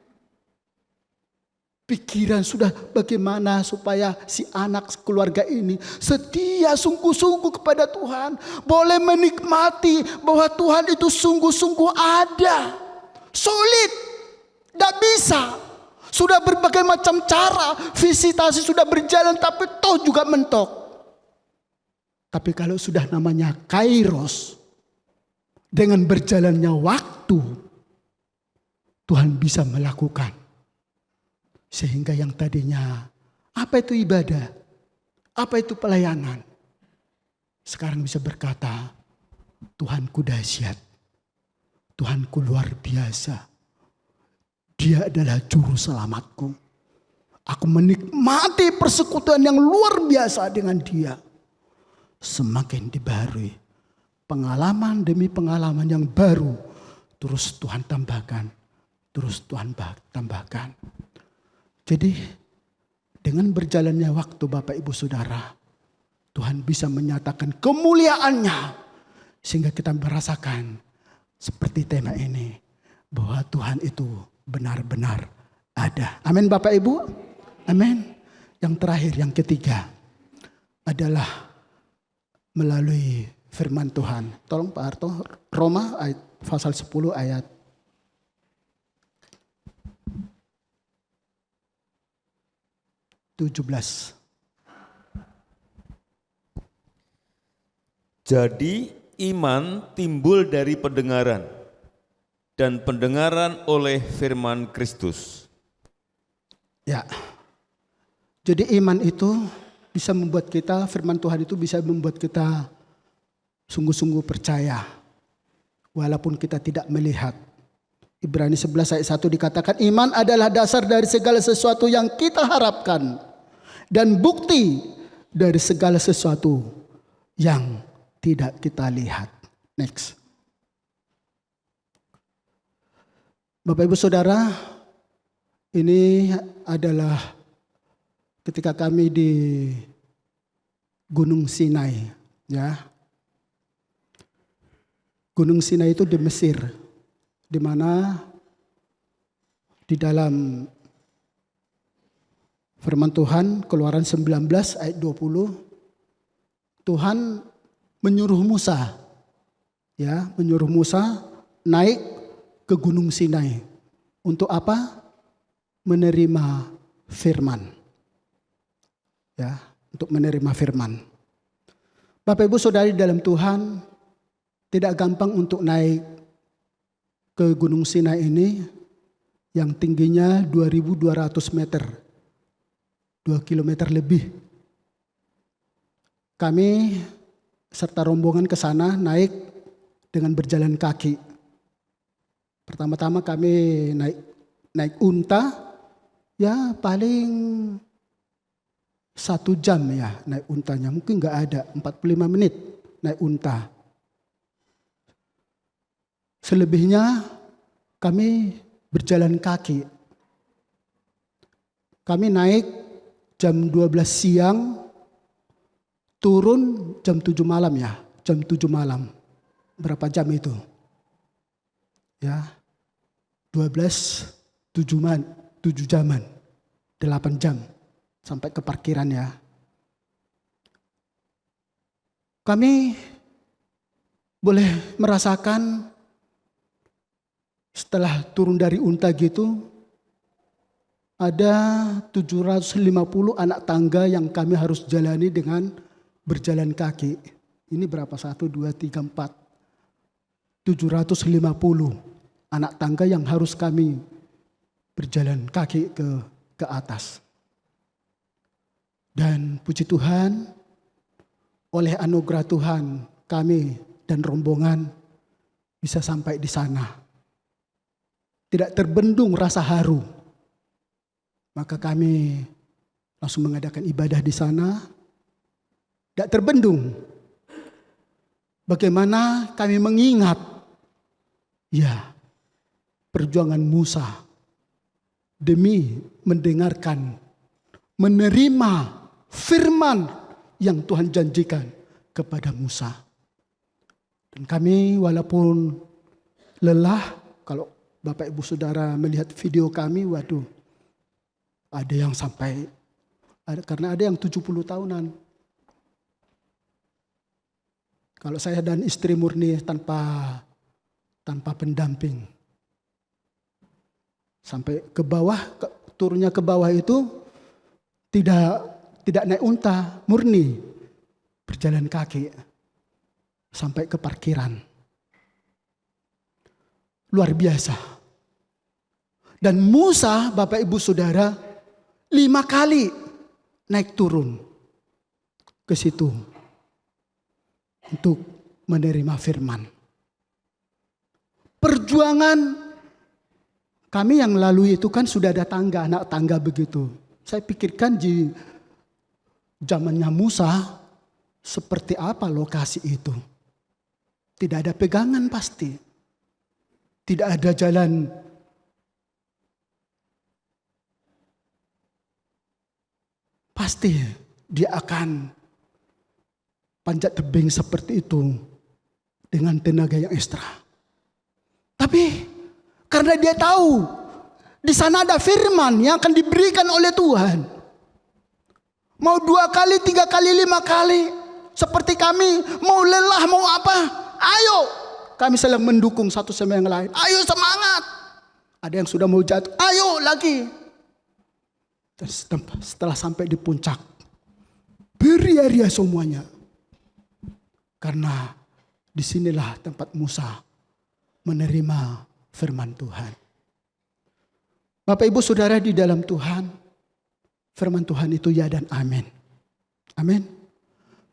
S2: Pikiran sudah bagaimana supaya si anak keluarga ini setia sungguh-sungguh kepada Tuhan. Boleh menikmati bahwa Tuhan itu sungguh-sungguh ada. Sulit, tidak bisa. Sudah berbagai macam cara, visitasi sudah berjalan tapi toh juga mentok. Tapi kalau sudah namanya kairos, dengan berjalannya waktu, Tuhan bisa melakukan. Sehingga yang tadinya, apa itu ibadah? Apa itu pelayanan? Sekarang bisa berkata, Tuhanku dahsyat. Tuhanku luar biasa. Dia adalah juru selamatku. Aku menikmati persekutuan yang luar biasa dengan dia. Semakin dibarui. Pengalaman demi pengalaman yang baru. Terus Tuhan tambahkan. Terus Tuhan tambahkan. Jadi dengan berjalannya waktu Bapak Ibu Saudara. Tuhan bisa menyatakan kemuliaannya. Sehingga kita merasakan seperti tema ini. Bahwa Tuhan itu benar-benar ada. Amin Bapak Ibu. Amin. Yang terakhir, yang ketiga adalah melalui firman Tuhan. Tolong Pak Harto, Roma ayat, pasal 10 ayat 17.
S3: Jadi iman timbul dari pendengaran, dan pendengaran oleh firman Kristus.
S2: Ya, jadi iman itu bisa membuat kita, firman Tuhan itu bisa membuat kita sungguh-sungguh percaya. Walaupun kita tidak melihat. Ibrani 11 ayat 1 dikatakan iman adalah dasar dari segala sesuatu yang kita harapkan. Dan bukti dari segala sesuatu yang tidak kita lihat. Next. Bapak Ibu Saudara, ini adalah ketika kami di Gunung Sinai, ya. Gunung Sinai itu di Mesir, di mana di dalam firman Tuhan Keluaran 19 ayat 20, Tuhan menyuruh Musa, ya, menyuruh Musa naik ke Gunung Sinai. Untuk apa? Menerima firman. Ya, untuk menerima firman. Bapak Ibu Saudari dalam Tuhan, tidak gampang untuk naik ke Gunung Sinai ini yang tingginya 2.200 meter. 2 kilometer lebih. Kami serta rombongan ke sana naik dengan berjalan kaki. Pertama-tama kami naik unta, ya paling 1 jam ya naik untanya. Mungkin nggak ada, 45 menit naik unta. Selebihnya kami berjalan kaki. Kami naik jam 12 siang, turun jam 7 malam ya. Jam 7 malam. Berapa jam itu? Ya, 12, 7 jaman. 8 jam. Sampai ke parkiran ya. Kami boleh merasakan setelah turun dari unta gitu, ada 750 anak tangga yang kami harus jalani dengan berjalan kaki. Ini berapa? 1, 2, 3, 4. 750 anak tangga yang harus kami berjalan kaki ke atas. Dan puji Tuhan, oleh anugerah Tuhan kami dan rombongan bisa sampai di sana. Tidak terbendung rasa haru. Maka kami langsung mengadakan ibadah di sana. Tidak terbendung. Bagaimana kami mengingat, ya, perjuangan Musa demi mendengarkan, menerima firman yang Tuhan janjikan kepada Musa. Dan kami walaupun lelah, kalau Bapak Ibu Saudara melihat video kami, waduh, ada yang sampai, karena ada yang 70 tahunan. Kalau saya dan istri murni tanpa pendamping. Sampai ke bawah, turunnya ke bawah itu tidak naik unta, murni berjalan kaki sampai ke parkiran. Luar biasa. Dan Musa, Bapak Ibu Saudara, 5 kali naik turun ke situ untuk menerima firman. Perjuangan kami yang lalu itu kan sudah ada tangga, anak tangga begitu. Saya pikirkan di zamannya Musa seperti apa lokasi itu. Tidak ada pegangan pasti. Tidak ada jalan. Pasti dia akan panjat tebing seperti itu dengan tenaga yang ekstra. Tapi karena dia tahu di sana ada firman yang akan diberikan oleh Tuhan. Mau 2 kali, 3 kali, 5 kali. Seperti kami mau lelah, mau apa. Ayo. Kami saling mendukung satu sama yang lain. Ayo semangat. Ada yang sudah mau jatuh. Ayo lagi. Setelah sampai di puncak. Beria-ria semuanya. Karena disinilah tempat Musa menerima firman Tuhan. Bapak Ibu Saudara di dalam Tuhan, firman Tuhan itu ya dan amin. Amin.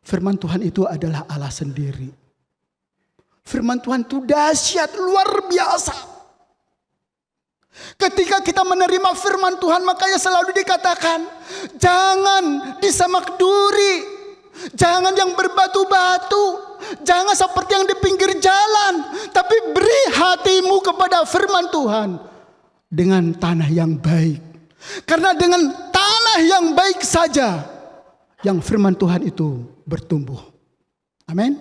S2: Firman Tuhan itu adalah Allah sendiri. Firman Tuhan itu dahsyat, luar biasa. Ketika kita menerima firman Tuhan, makanya selalu dikatakan, jangan disemak duri. Jangan yang berbatu-batu. Jangan seperti yang di pinggir jalan. Tapi beri hatimu kepada firman Tuhan. Dengan tanah yang baik. Karena dengan tanah yang baik saja. Yang firman Tuhan itu bertumbuh. Amin.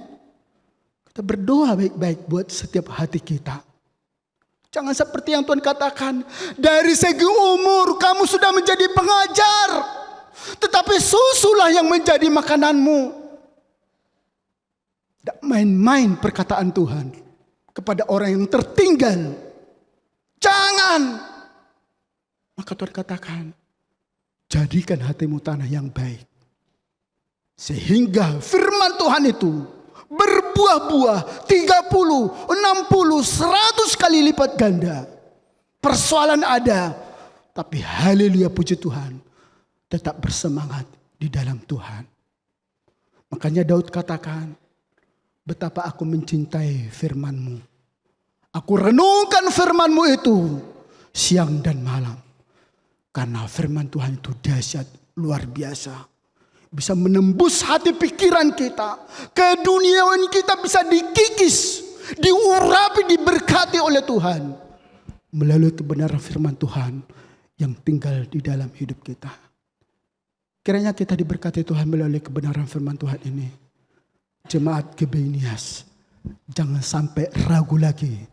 S2: Kita berdoa baik-baik buat setiap hati kita. Jangan seperti yang Tuhan katakan. Dari segi umur kamu sudah menjadi pengajar. Tetapi susulah yang menjadi makananmu. Tidak main-main perkataan Tuhan kepada orang yang tertinggal. Jangan. Maka Tuhan katakan, jadikan hatimu tanah yang baik. Sehingga firman Tuhan itu berbuah-buah 30, 60, 100 kali lipat ganda. Persoalan ada. Tapi haleluya puji Tuhan. Tetap bersemangat di dalam Tuhan. Makanya Daud katakan, betapa aku mencintai firman-Mu. Aku renungkan firman-Mu itu siang dan malam. Karena firman Tuhan itu dahsyat, luar biasa. Bisa menembus hati pikiran kita. Keduniawan kita bisa dikikis, diurapi, diberkati oleh Tuhan. Melalui kebenaran firman Tuhan yang tinggal di dalam hidup kita. Kiranya kita diberkati Tuhan melalui kebenaran firman Tuhan ini. Jemaat Gebenias, jangan sampai ragu lagi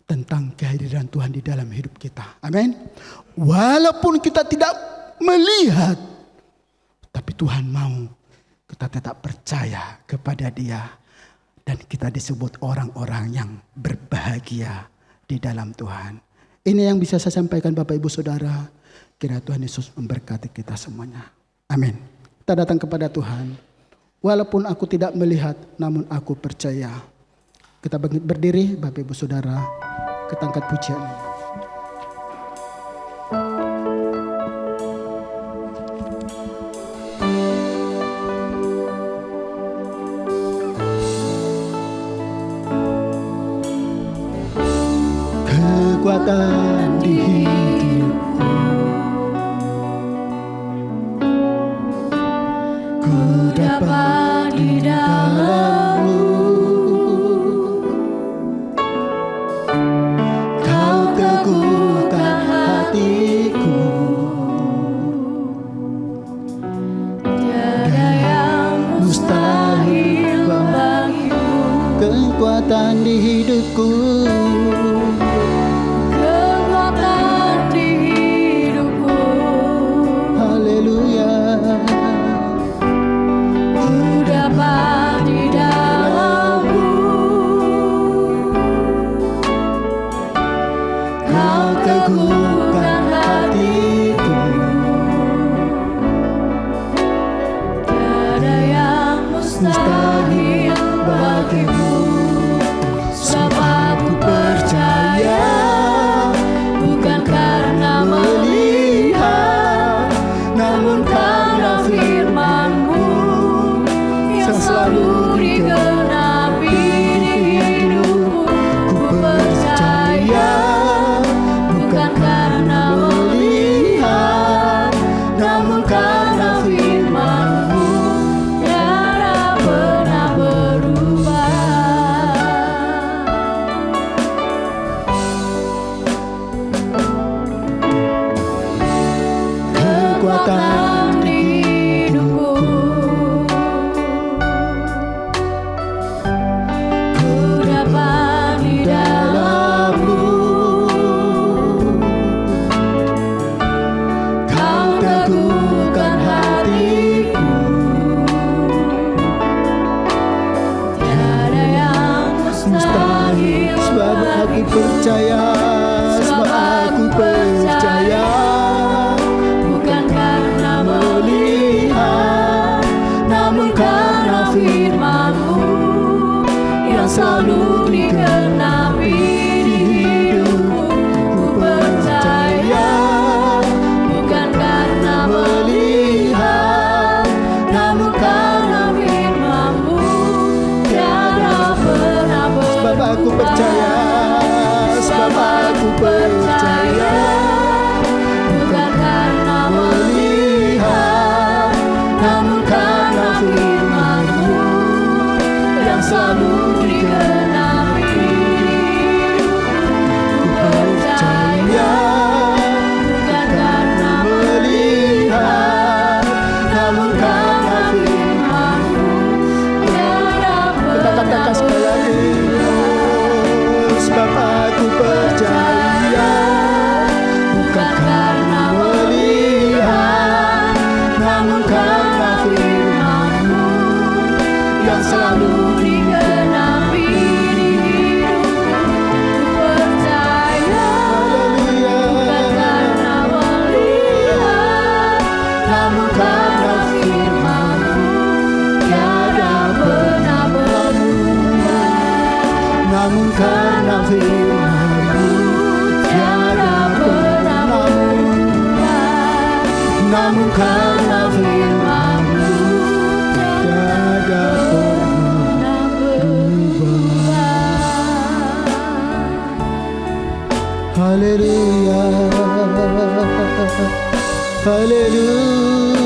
S2: tentang kehadiran Tuhan di dalam hidup kita. Amin. Walaupun kita tidak melihat, tapi Tuhan mau kita tetap percaya kepada Dia. Dan kita disebut orang-orang yang berbahagia di dalam Tuhan. Ini yang bisa saya sampaikan Bapak Ibu Saudara. Kiranya Tuhan Yesus memberkati kita semuanya. Amin. Kita datang kepada Tuhan. Walaupun aku tidak melihat, namun aku percaya. Kita berdiri, Bapak Ibu Saudara. Kita angkat pujian.
S1: dapat di dalam-Mu.
S2: Kau teguhkan hatiku.
S1: Tiada yang mustahil bagimu.
S2: Kekuatan di hidupku.
S1: Kekuatan di hidupku.
S2: Haleluya.
S1: Ku dapat di dalam-Mu. Kau teguhkan hatiku. Tiada yang mustahil bagimu. Sebab aku percaya, bukan karena melihat, namun karena firman-Mu yang selalu digenapi di hidupku. Ku percaya, bukan karena melihat, namun karena firman-Mu tiada pernah berubah.
S2: Kekuatan
S1: di hidupku. Ku dapat di dalam-Mu. Kau teguhkan hatiku. Tiada yang mustahil
S2: Sebab aku percaya. Sebab aku percaya.
S1: bukan karena melihat, namun karena firman-Mu yang selalu digenapi di hidupku. Ku percaya, bukan karena melihat, namun karena firman-Mu tiada pernah berubah.
S2: Sebab aku percaya. Sebab aku percaya.
S1: bukan karena melihat, namun karena firman-Mu yang selalu digenapi. Ku percaya, bukan karena melihat, namun karena firman-Mu tiada
S2: Kita katakan
S1: pernah
S2: sekali lagi. Sebab aku percaya. Bukan karena melihat, namun karena firman-Mu
S1: yang selalu digenapi di hidupku. Ku percaya,
S2: Haleluya.
S1: bukan karena melihat, namun karena firman-Mu tiada pernah berubah.
S2: Namun karena firman-Mu
S1: Tiada pernah berubah.
S2: namun karena
S1: firman-Mu
S2: tiada
S1: pernah berubah.
S2: Haleluya.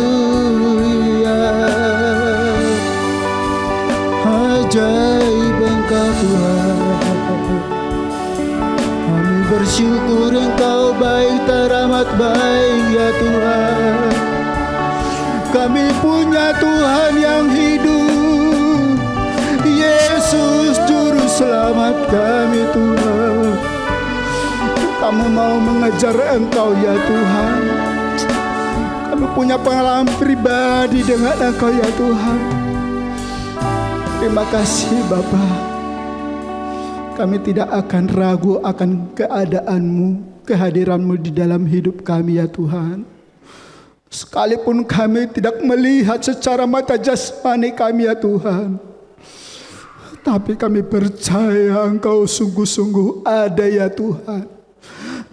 S2: Haleluya. Ajaib Engkau Tuhan. Kami bersyukur Engkau baik, teramat baik ya Tuhan. Kami punya Tuhan yang hidup, Yesus Juru Selamat kami Tuhan. Kami mau mengejar Engkau ya Tuhan. Kami punya pengalaman pribadi dengan Engkau ya Tuhan. Terima kasih Bapa. Kami tidak akan ragu akan keadaanmu, kehadiranmu di dalam hidup kami ya Tuhan. Sekalipun kami tidak melihat secara mata jasmani kami ya Tuhan, tapi kami percaya Engkau sungguh-sungguh ada ya Tuhan.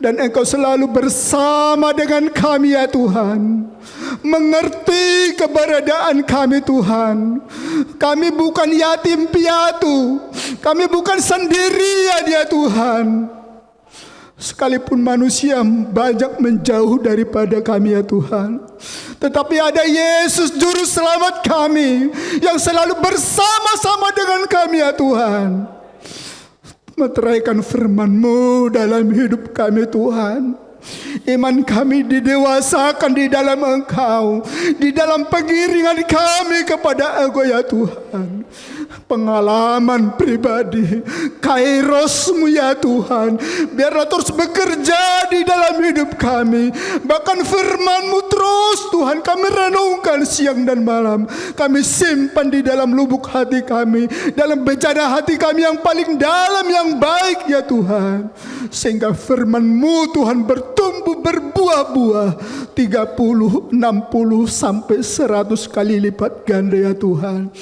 S2: Dan Engkau selalu bersama dengan kami ya Tuhan. Mengerti keberadaan kami Tuhan. Kami bukan yatim piatu. Kami bukan sendirian ya Tuhan. Sekalipun manusia banyak menjauh daripada kami ya Tuhan, Tetapi ada Yesus Juru Selamat kami yang selalu bersama-sama dengan kami ya Tuhan. Meteraikan firman-Mu dalam hidup kami Tuhan. Iman kami didewasakan di dalam Engkau, di dalam pengiringan kami kepada Engkau ya Tuhan. Pengalaman pribadi, kairosmu ya Tuhan, biarlah terus bekerja di dalam hidup kami. Bahkan firman-Mu terus Tuhan kami renungkan siang dan malam. Kami simpan di dalam lubuk hati kami, dalam bejana hati kami yang paling dalam yang baik ya Tuhan. Sehingga firman-Mu Tuhan bertumbuh berbuah-buah 30, 60 sampai 100 kali lipat ganda ya Tuhan.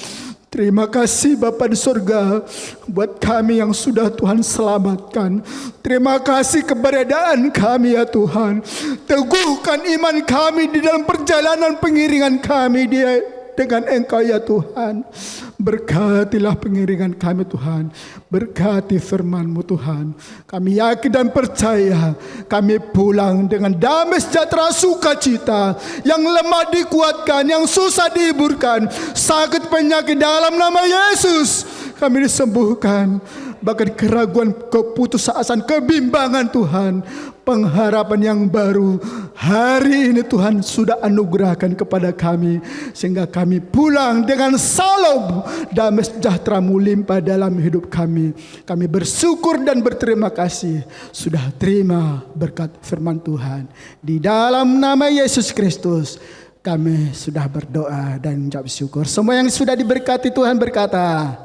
S2: Terima kasih Bapa di surga buat kami yang sudah Tuhan selamatkan. Terima kasih keberadaan kami ya Tuhan. Teguhkan iman kami di dalam perjalanan pengiringan kami dengan Engkau ya Tuhan. Berkatilah pengiringan kami Tuhan. Berkati firman-Mu Tuhan. Kami yakin dan percaya kami pulang dengan damai sejahtera sukacita. Yang lemah dikuatkan, yang susah dihiburkan, sakit penyakit dalam nama Yesus kami disembuhkan. Bahkan keraguan, keputusasaan, kebimbangan Tuhan, pengharapan yang baru hari ini Tuhan sudah anugerahkan kepada kami, sehingga kami pulang dengan salam damai sejahtera-Mu limpah dalam hidup kami. Kami bersyukur dan berterima kasih sudah terima berkat firman Tuhan. Di dalam nama Yesus Kristus kami sudah berdoa dan mengucap syukur. Semua yang sudah diberkati Tuhan berkata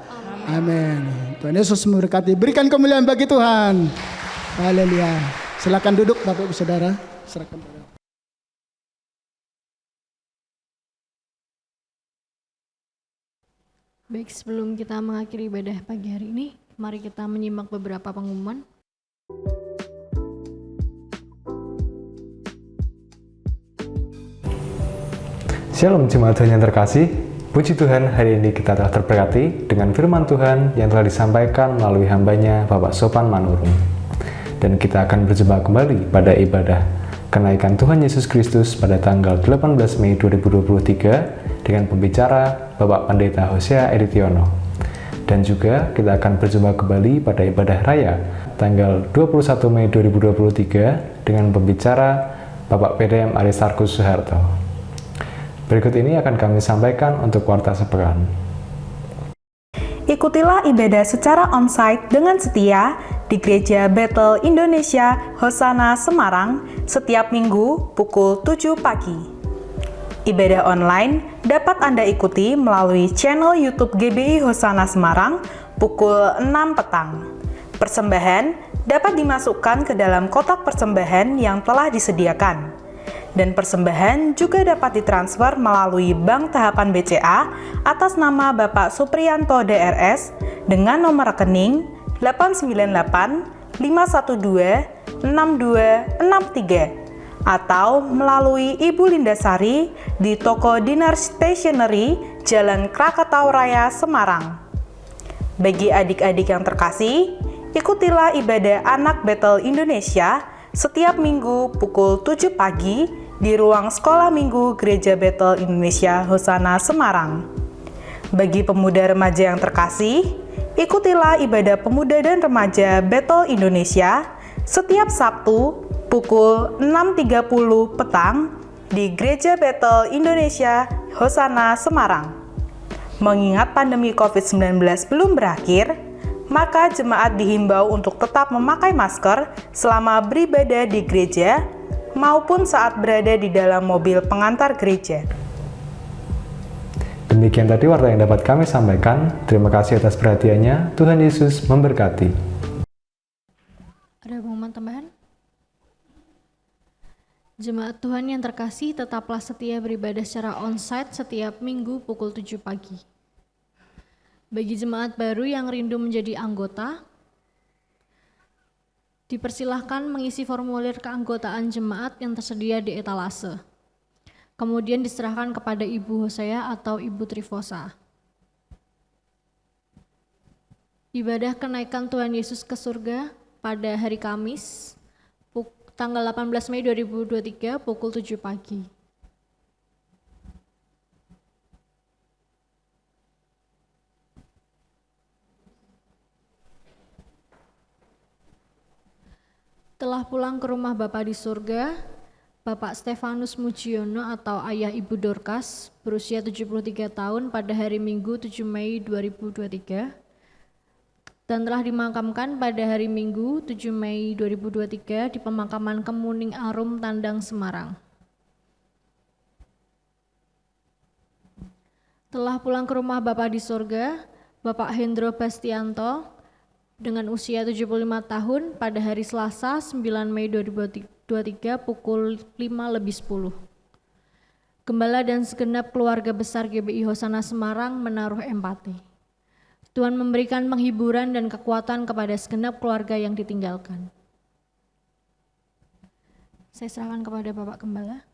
S2: amin. Tuhan Yesus memberkati. Berikan kemuliaan bagi Tuhan. Haleluya. Silakan duduk Bapak Ibu Saudara. Silakan.
S1: Baik, sebelum kita mengakhiri ibadah pagi hari ini, mari kita menyimak beberapa pengumuman.
S4: Shalom jemaat Tuhan yang terkasih. Puji Tuhan, hari ini kita telah terberkati dengan firman Tuhan yang telah disampaikan melalui hambanya Bapak Sopan Manurung. Dan kita akan berjumpa kembali pada ibadah kenaikan Tuhan Yesus Kristus pada tanggal 18 Mei 2023 dengan pembicara Bapak Pendeta Hosea Editiono. Dan juga kita akan berjumpa kembali pada ibadah raya tanggal 21 Mei 2023 dengan pembicara Bapak PDM Aristarkus Suharto. Berikut ini akan kami sampaikan untuk warta sepekan.
S5: Ikutilah ibadah secara onsite dengan setia di Gereja Bethel Indonesia Hosana Semarang setiap minggu pukul 7 pagi. Ibadah online dapat Anda ikuti melalui channel YouTube GBI Hosana Semarang pukul 6 petang. Persembahan dapat dimasukkan ke dalam kotak persembahan yang telah disediakan. Dan persembahan juga dapat ditransfer melalui Bank Tahapan BCA atas nama Bapak Supriyanto DRS dengan nomor rekening 898 512 6263 atau melalui Ibu Lindasari di Toko Dinar Stationery, Jalan Krakatau Raya, Semarang. Bagi adik-adik yang terkasih, ikutilah ibadah anak Bethel Indonesia setiap minggu pukul 7 pagi di ruang sekolah minggu Gereja Bethel Indonesia Hosana Semarang. Bagi pemuda remaja yang terkasih, ikutilah ibadah pemuda dan remaja Bethel Indonesia setiap Sabtu pukul 6.30 petang di Gereja Bethel Indonesia Hosana Semarang. Mengingat pandemi COVID-19 belum berakhir, maka jemaat dihimbau untuk tetap memakai masker selama beribadah di gereja maupun saat berada di dalam mobil pengantar gereja.
S4: Demikian tadi warta yang dapat kami sampaikan. Terima kasih atas perhatiannya. Tuhan Yesus memberkati.
S1: Ada pengumuman tambahan? Jemaat Tuhan yang terkasih, tetaplah setia beribadah secara onsite setiap minggu pukul 7 pagi. Bagi jemaat baru yang rindu menjadi anggota, dipersilahkan mengisi formulir keanggotaan jemaat yang tersedia di etalase. Kemudian diserahkan kepada Ibu Hosea atau Ibu Trifosa. Ibadah kenaikan Tuhan Yesus ke surga pada hari Kamis, tanggal 18 Mei 2023 pukul 7 pagi. Telah pulang ke rumah Bapa di surga, Bapak Stefanus Mujiono atau Ayah Ibu Dorcas berusia 73 tahun pada hari Minggu 7 Mei 2023 dan telah dimakamkan pada hari Minggu 7 Mei 2023 di pemakaman Kemuning Arum, Tandang, Semarang. Telah pulang ke rumah Bapa di surga, Bapak Hendro Bastianto dengan usia 75 tahun pada hari Selasa 9 Mei 2023 pukul 5:10. Gembala dan segenap keluarga besar GBI Hosana Semarang menaruh empati. Tuhan memberikan penghiburan dan kekuatan kepada segenap keluarga yang ditinggalkan. Saya serahkan kepada Bapak Gembala.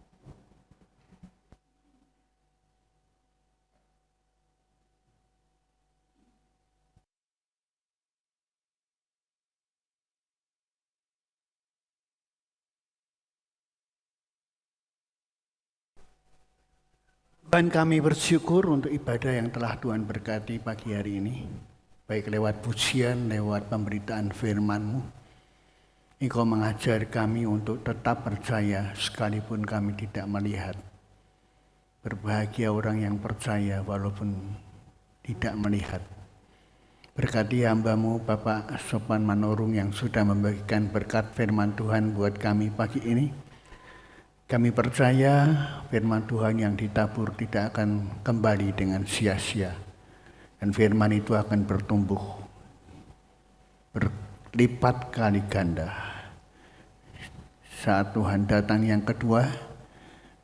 S6: Tuhan, kami bersyukur untuk ibadah yang telah Tuhan berkati pagi hari ini, baik lewat pujian, lewat pemberitaan firman-Mu. Engkau mengajar kami untuk tetap percaya sekalipun kami tidak melihat. Berbahagia orang yang percaya walaupun tidak melihat. Berkati hamba-Mu Bapak Sopan Manurung yang sudah membagikan berkat firman Tuhan buat kami pagi ini. Kami percaya firman Tuhan yang ditabur tidak akan kembali dengan sia-sia. Dan firman itu akan bertumbuh berlipat kali ganda. Saat Tuhan datang yang kedua,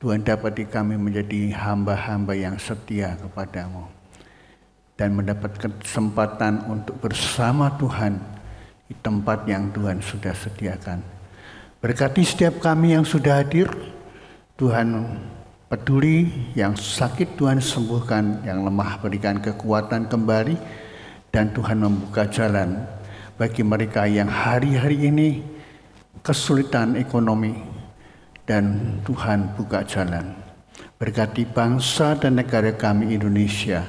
S6: Tuhan dapati kami menjadi hamba-hamba yang setia kepadamu. Dan mendapat kesempatan untuk bersama Tuhan di tempat yang Tuhan sudah sediakan. Berkati setiap kami yang sudah hadir. Tuhan peduli, yang sakit Tuhan sembuhkan, yang lemah berikan kekuatan kembali, dan Tuhan membuka jalan bagi mereka yang hari-hari ini kesulitan ekonomi, dan Tuhan buka jalan. Berkati bangsa dan negara kami Indonesia.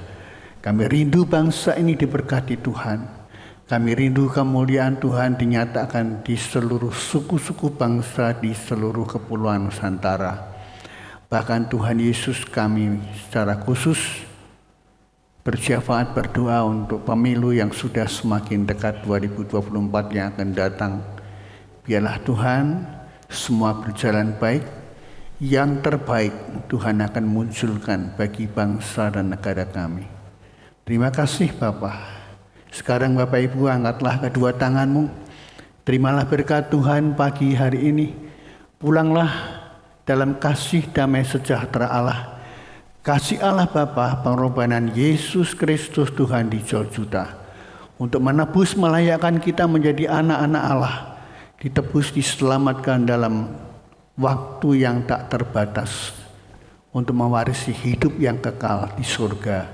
S6: Kami rindu bangsa ini diberkati Tuhan. Kami rindu kemuliaan Tuhan dinyatakan di seluruh suku-suku bangsa di seluruh kepulauan Nusantara. Bahkan Tuhan Yesus kami secara khusus bersyafaat berdoa untuk pemilu yang sudah semakin dekat 2024 yang akan datang. Biarlah Tuhan semua berjalan baik, yang terbaik Tuhan akan munculkan bagi bangsa dan negara kami. Terima kasih Bapa. Sekarang Bapak Ibu angkatlah kedua tanganmu. Terimalah berkat Tuhan pagi hari ini. Pulanglah dalam kasih damai sejahtera Allah, kasih Allah Bapa, pengorbanan Yesus Kristus Tuhan di Golgota, untuk menebus melayakkan kita menjadi anak-anak Allah, ditebus diselamatkan dalam waktu yang tak terbatas, untuk mewarisi hidup yang kekal di surga,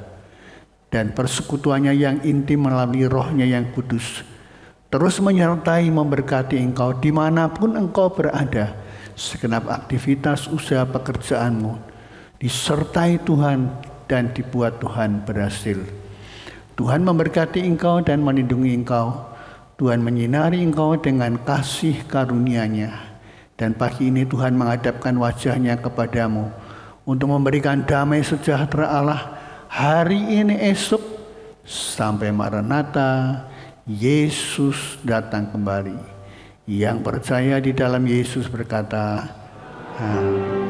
S6: dan persekutuannya yang intim melalui rohnya yang kudus, terus menyertai memberkati engkau dimanapun engkau berada. Segenap aktivitas usaha pekerjaanmu disertai Tuhan dan dibuat Tuhan berhasil. Tuhan memberkati engkau dan melindungi engkau. Tuhan menyinari engkau dengan kasih karunia-Nya. Dan pagi ini Tuhan menghadapkan wajah-Nya kepadamu untuk memberikan damai sejahtera Allah hari ini, esok, sampai Maranatha, Yesus datang kembali. Yang percaya di dalam Yesus berkata, Amin.